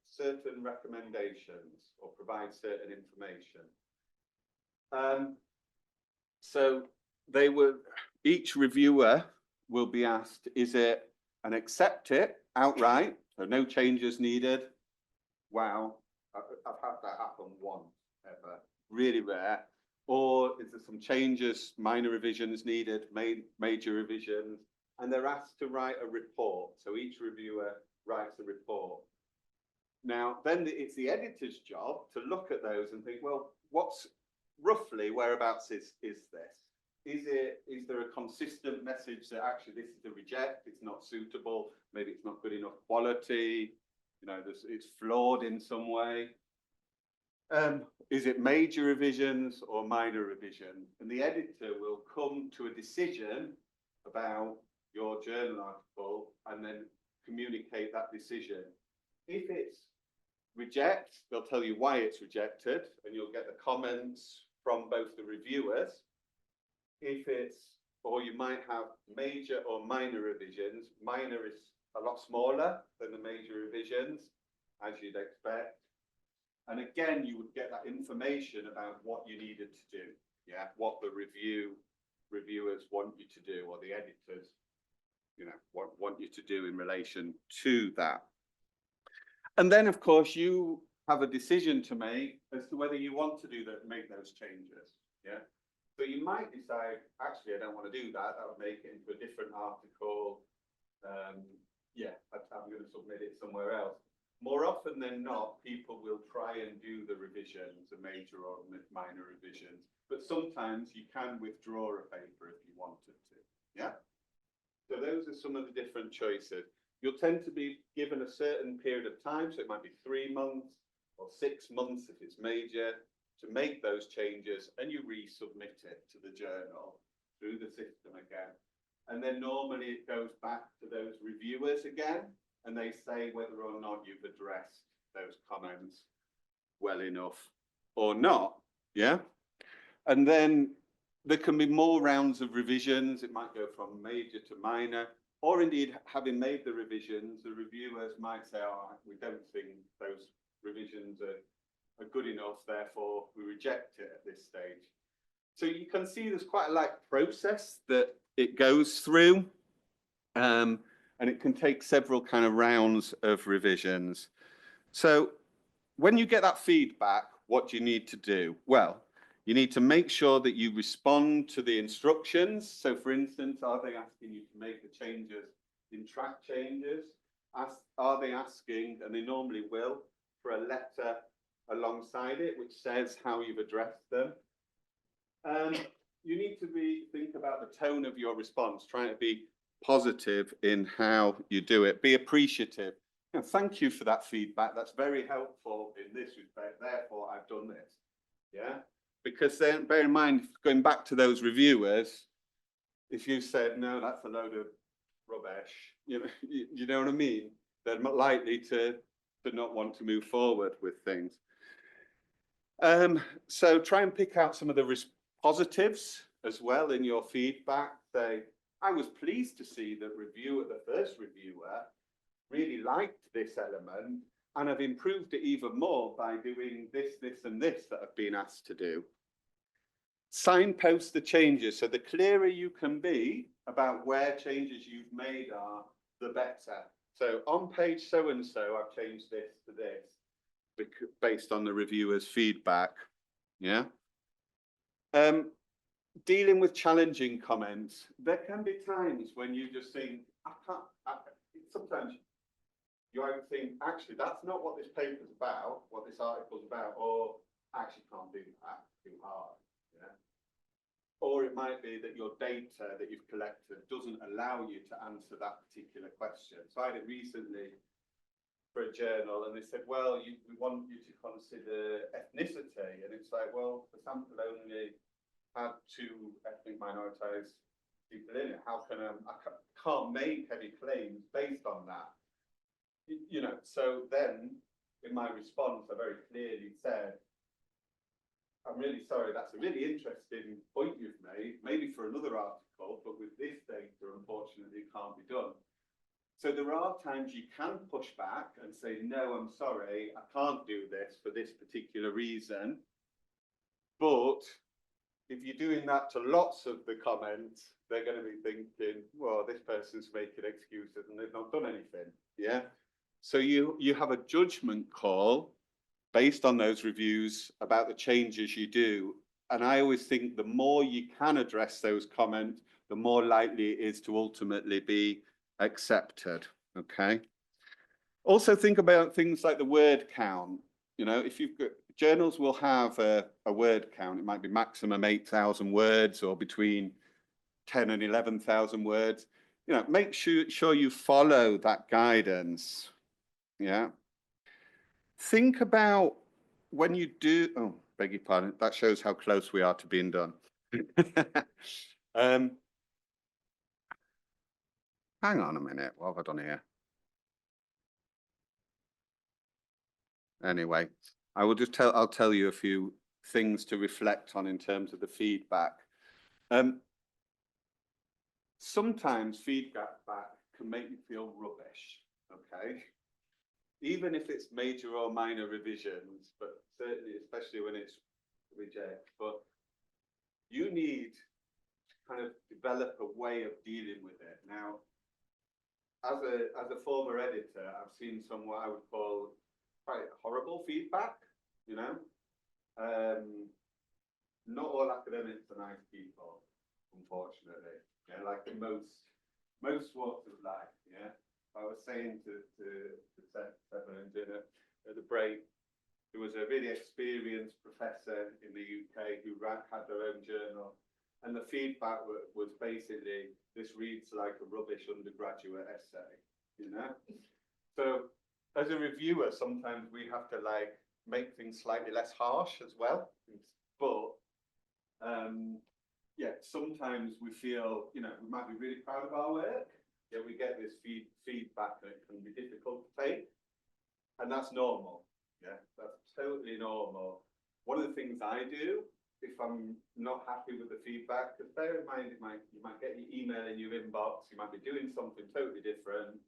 certain recommendations or provide certain information. So each reviewer will be asked, is it an accept it outright, so no changes needed? Wow, I've had that happen once ever, really rare. Or is there some changes, minor revisions needed, major revisions, and they're asked to write a report. So each reviewer writes a report. Now, then it's the editor's job to look at those and think, well, what's roughly, whereabouts is this? Is there a consistent message that actually this is a reject, it's not suitable, maybe it's not good enough quality, you know, it's flawed in some way? Is it major revisions or minor revision? And the editor will come to a decision about your journal article and then communicate that decision. If it's reject, they'll tell you why it's rejected, and you'll get the comments from both the reviewers. If it's, or you might have major or minor revisions. Minor is a lot smaller than the major revisions, as you'd expect. And again, you would get that information about what you needed to do, yeah, what the reviewers want you to do, or the editors, you know, want you to do in relation to that. And then, of course, you have a decision to make as to whether you want to make those changes, yeah. So you might decide, actually, I don't want to do that. That would make it into a different article. Yeah, I'm going to submit it somewhere else. More often than not, people will try and do the revisions, the major or minor revisions, but sometimes you can withdraw a paper if you wanted to, yeah? So those are some of the different choices. You'll tend to be given a certain period of time, so it might be 3 months or 6 months if it's major, to make those changes, and you resubmit it to the journal through the system again. And then normally it goes back to those reviewers again, and they say whether or not you've addressed those comments well enough or not, yeah? And then there can be more rounds of revisions. It might go from major to minor, or indeed, having made the revisions, the reviewers might say, oh, we don't think those revisions are good enough, therefore we reject it at this stage. So you can see there's quite a process that it goes through. And it can take several kind of rounds of revisions. So when you get that feedback, what do you need to do? Well, you need to make sure that you respond to the instructions. So for instance, are they asking you to make the changes in track changes? Are they asking, and they normally will, for a letter alongside it, which says how you've addressed them? You need to think about the tone of your response, trying to be positive in how you do it. Be appreciative. You know, thank you for that feedback. That's very helpful in this respect. Therefore, I've done this. Yeah. because then bear in mind, going back to those reviewers, if you said, no, that's a load of rubbish, you know what I mean? They're not likely to not want to move forward with things. So try and pick out some of the positives as well in your feedback. Say, I was pleased to see that the first reviewer really liked this element, and I've improved it even more by doing this, this, and this that I've been asked to do. Signpost the changes. So the clearer you can be about where changes you've made are, the better. So on page so-and-so, I've changed this to this based on the reviewer's feedback. Yeah. Dealing with challenging comments. There can be times when you just think, sometimes you either think, actually, that's not what this paper's about, what this article's about, or actually can't do that, too hard. Yeah. Or it might be that your data that you've collected doesn't allow you to answer that particular question. So I did recently for a journal, and they said, well, we want you to consider ethnicity. And it's like, well, the sample only had 2 ethnic minoritized people in it. How can I can't make any claims based on that? So then in my response, I very clearly said, I'm really sorry, that's a really interesting point you've made, maybe for another article, but with this data, unfortunately, it can't be done. So there are times you can push back and say, no, I'm sorry, I can't do this for this particular reason. But if you're doing that to lots of the comments, they're going to be thinking, well, this person's making excuses and they've not done anything. Yeah. So you have a judgment call based on those reviews about the changes you do. And I always think the more you can address those comments, the more likely it is to ultimately be accepted. Okay. Also think about things like the word count. If you've got journals will have a word count. It might be maximum 8,000 words or between 10 and 11,000 words. Make sure you follow that guidance. Yeah. Think about when you do, oh, beg your pardon, that shows how close we are to being done. Hang on a minute, what have I done here? Anyway, I'll tell you a few things to reflect on in terms of the feedback. Sometimes feedback can make you feel rubbish, okay? Even if it's major or minor revisions, but certainly, especially when it's reject, but you need to kind of develop a way of dealing with it. Now, as a former editor, I've seen some what I would call quite horrible feedback, Not all academics are nice people, unfortunately. Yeah, like in most walks of life, yeah. I was saying to Seven and dinner at the break, there was a really experienced professor in the UK who had their own journal, and the feedback was basically, this reads like a rubbish undergraduate essay, So as a reviewer, sometimes we have to make things slightly less harsh as well. But yeah, sometimes we feel, we might be really proud of our work. Yeah, we get this feedback that it can be difficult to take, and that's normal. Yeah, that's totally normal. One of the things I do if I'm not happy with the feedback, because bear in mind, you might get your email in your inbox, you might be doing something totally different,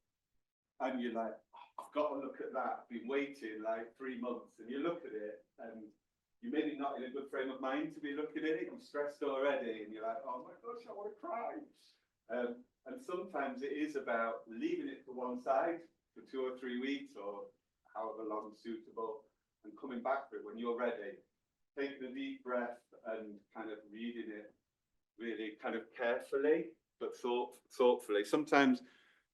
and you're like, oh, I've got to look at that. I've been waiting like 3 months, and you look at it, and you're maybe not in a good frame of mind to be looking at it. You're stressed already, and you're like, oh my gosh, I want to cry. And sometimes it is about leaving it to one side for 2 or 3 weeks or however long suitable, and coming back to it when you're ready. Taking a deep breath and kind of reading it really kind of carefully, but thoughtfully. Sometimes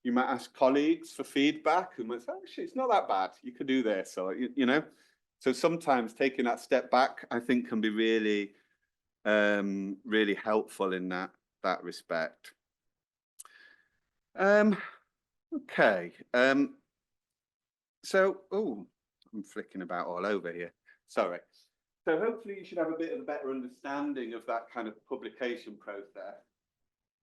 you might ask colleagues for feedback and might say, actually, it's not that bad. You could do this, or, So sometimes taking that step back, I think, can be really, really helpful in that respect. Okay. So, I'm flicking about all over here. Sorry. So hopefully you should have a bit of a better understanding of that kind of publication process.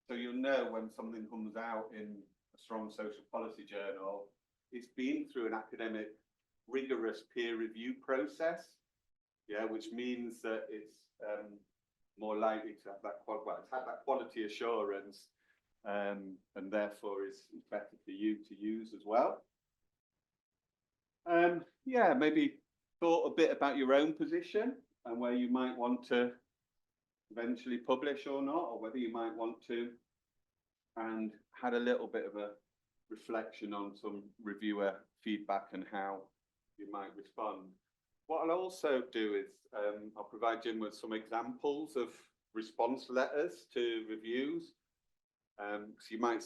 So you'll know when something comes out in a strong social policy journal, it's been through an academic rigorous peer review process, yeah, which means that it's more likely to have that it's had that quality assurance, and therefore is better for you to use as well. Yeah, maybe thought a bit about your own position and where you might want to eventually publish or not, or whether you might want to, and had a little bit of a reflection on some reviewer feedback and how you might respond. What I'll also do is I'll provide Jim with some examples of response letters to reviews. So you might,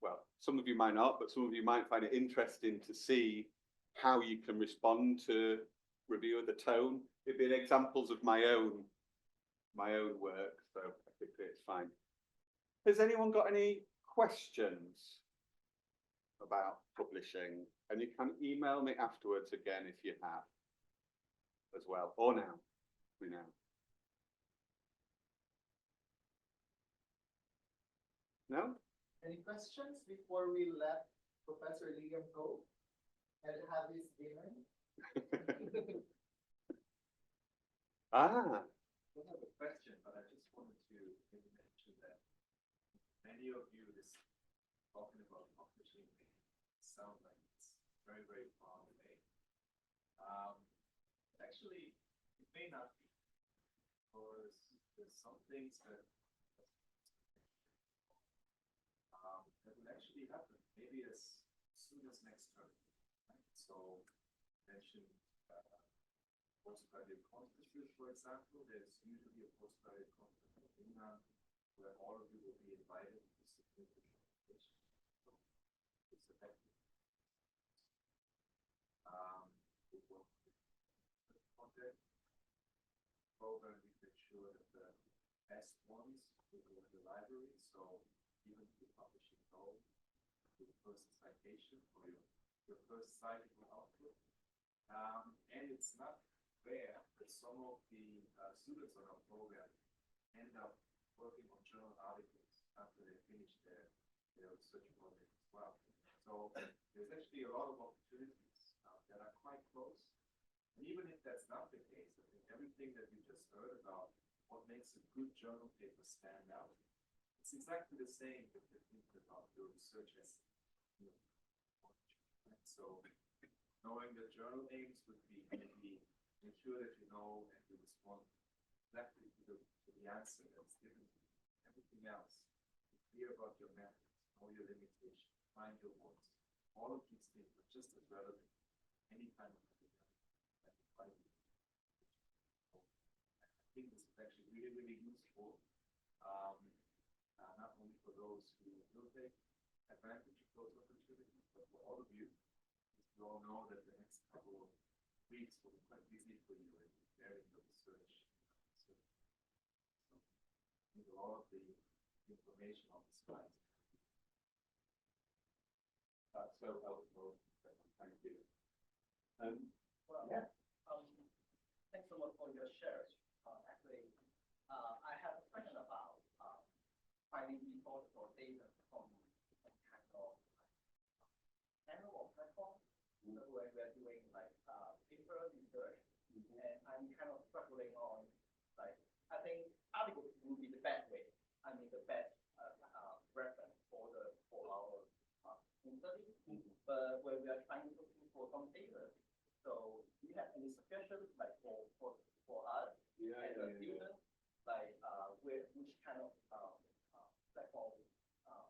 well, some of you might not, but some of you might find it interesting to see how you can respond to review of the tone. It'd be examples of my own work, so I think it's fine. Has anyone got any questions about publishing? And you can email me afterwards again if you have as well, or now. No? Any questions before we let Professor Liam go and have his dinner? Ah. I don't have a question, but I just wanted to maybe mention that many of you is talking about publishing sound like it's very, very far away. Actually, it may not be, because there's some things that will actually happen, maybe as soon as next term. Right? So, mentioned postgraduate conferences, for example. There's usually a postgraduate conference in England where all of you will be invited to submit the presentation. So it's effective. We work with the project program. We make sure that the best ones will go in the library. So even if you publish in gold, the first citation or your first citable output. And it's not rare that some of the students on our program end up working on journal articles after they finish their research project as well. So there's actually a lot of opportunities that are quite close. And even if that's not the case, I think everything that you just heard about what makes a good journal paper stand out, it's exactly the same if you're thinking about your research as so knowing the journal aims would be maybe make sure that you know and you respond exactly to the answer that's given. Everything else, be clear about your methods, know your limitations, find your voice. All of these things are just as relevant any kind of I think this is actually really, really useful, not only for those who will take advantage of those opportunities, but for all of you. You all know that the next couple of weeks will be quite busy for you in preparing the research. So, need all of the information on the slides. That's so helpful. Thank you. Well, yeah. Thanks so much for your shares. Actually, I have a question about finding reports or data from some kind of channel or platform. When we're doing like paper research, and I'm kind of struggling on like I think articles will be the best way. I mean the best reference for our study. But when we are trying to looking for some data, so do you have any suggestions like for us as a student, like which kind of platform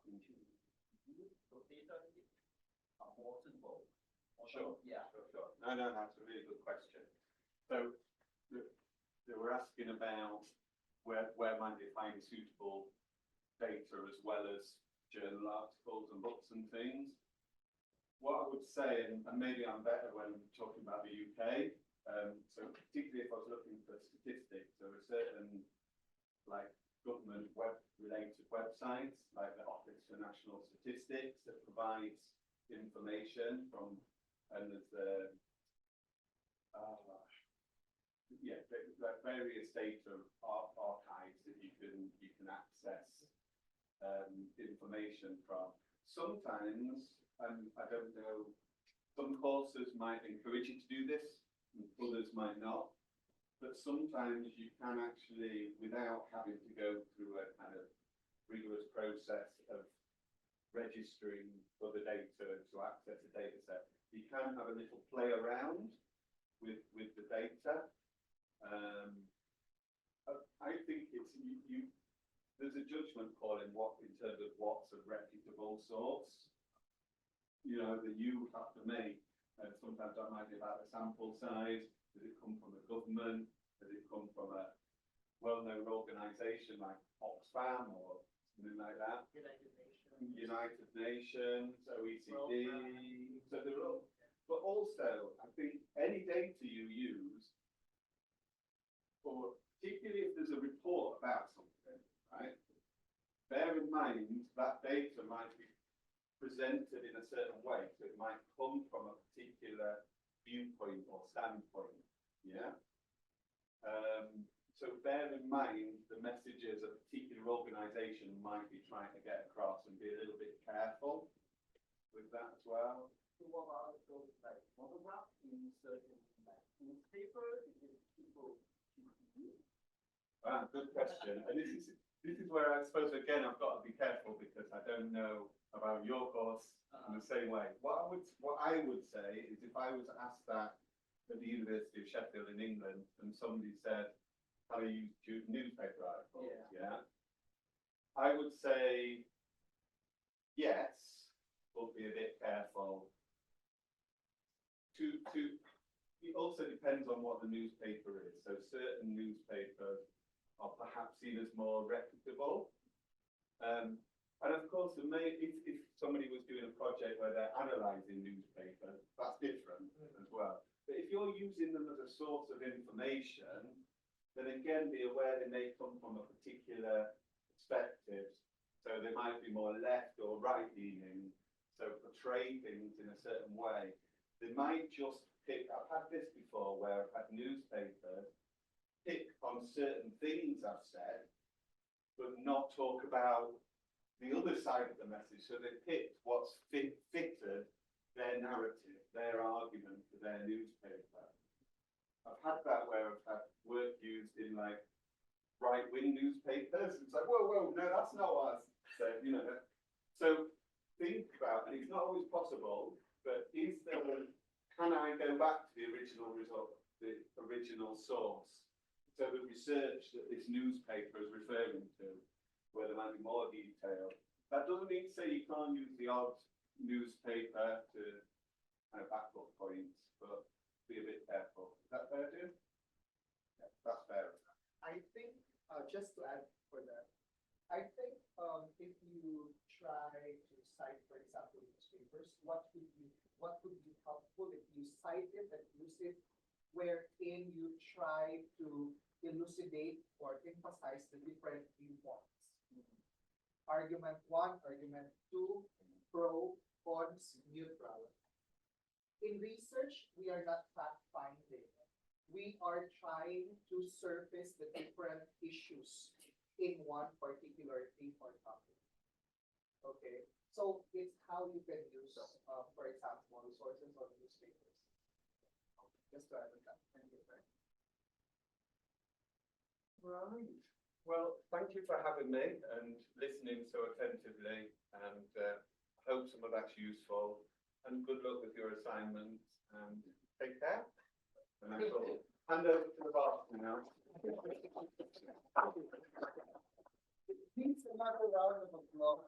to use those data are more suitable? Sure. Yeah. Sure. No, that's a really good question. So they were asking about where might they find suitable data as well as journal articles and books and things. What I would say, and maybe I'm better when talking about the UK, so particularly if I was looking for statistics, there are certain like government related websites like the Office for National Statistics that provides information from. And there's various data archives that you can access information from. Sometimes, I don't know, some courses might encourage you to do this, and others might not. But sometimes you can actually, without having to go through a kind of rigorous process of registering for the data to access a data set, you can have a little play around with the data. I think it's there's a judgment call in terms of what's a reputable source, you know, that you have to make. And sometimes that might be about the sample size. Does it come from the government? Does it come from a well-known organisation like Oxfam or something like that? United Nations, OECD. So they're all, but also I think any data you use, or particularly if there's a report about something, right? Bear in mind that data might be presented in a certain way, so it might come from a particular viewpoint or standpoint. Yeah. So bear in mind the messages a particular organisation might be trying to get across, and be a little bit careful with that as well. So what about those like monographs in certain like newspaper? People. Good question. And this is where I suppose again I've got to be careful, because I don't know about your course in the same way. What I would say is, if I was asked that at the University of Sheffield in England, and somebody said, "How do you use newspaper articles?" Yeah. I would say yes, but be a bit careful. It also depends on what the newspaper is. So certain newspapers are perhaps seen as more reputable. And of course, if somebody was doing a project where they're analysing newspapers, that's different as well. But if you're using them as a source of information, then again, be aware they may come from a particular perspective. So they might be more left or right leaning, so portray things in a certain way. They might just pick, I've had this before where I've had newspapers pick on certain things I've said, but not talk about the other side of the message. So they picked what's fitted their narrative, their argument for their newspaper. I've had that where I've had work used in like right-wing newspapers. It's like, whoa, no, that's not what I said, you know. So think about, and it's not always possible, but can I go back to the original result, the original source? So the research that this newspaper is referring to, where there might be more detail. That doesn't mean to say you can't use the odd newspaper to kind of back up points, but be a bit careful. Is that fair, Jim? Yeah, that's fair. I think, just to add for that, I think if you try to cite, for example, newspapers, what would be helpful if you cite it and use it, wherein you try to elucidate or emphasize the different viewpoints. Argument 1, argument 2, pro, cons, neutral. In research, we are not fact-finding. We are trying to surface the different issues in one particular theme or topic. Okay, so it's how you can use, for example, sources of newspapers. Just to add that. Thank you, Frank. Right. Well, thank you for having me and listening so attentively, and I hope some of that's useful, and good luck with your assignments, and take care. And I shall hand over to the boss now. Please, another round of applause.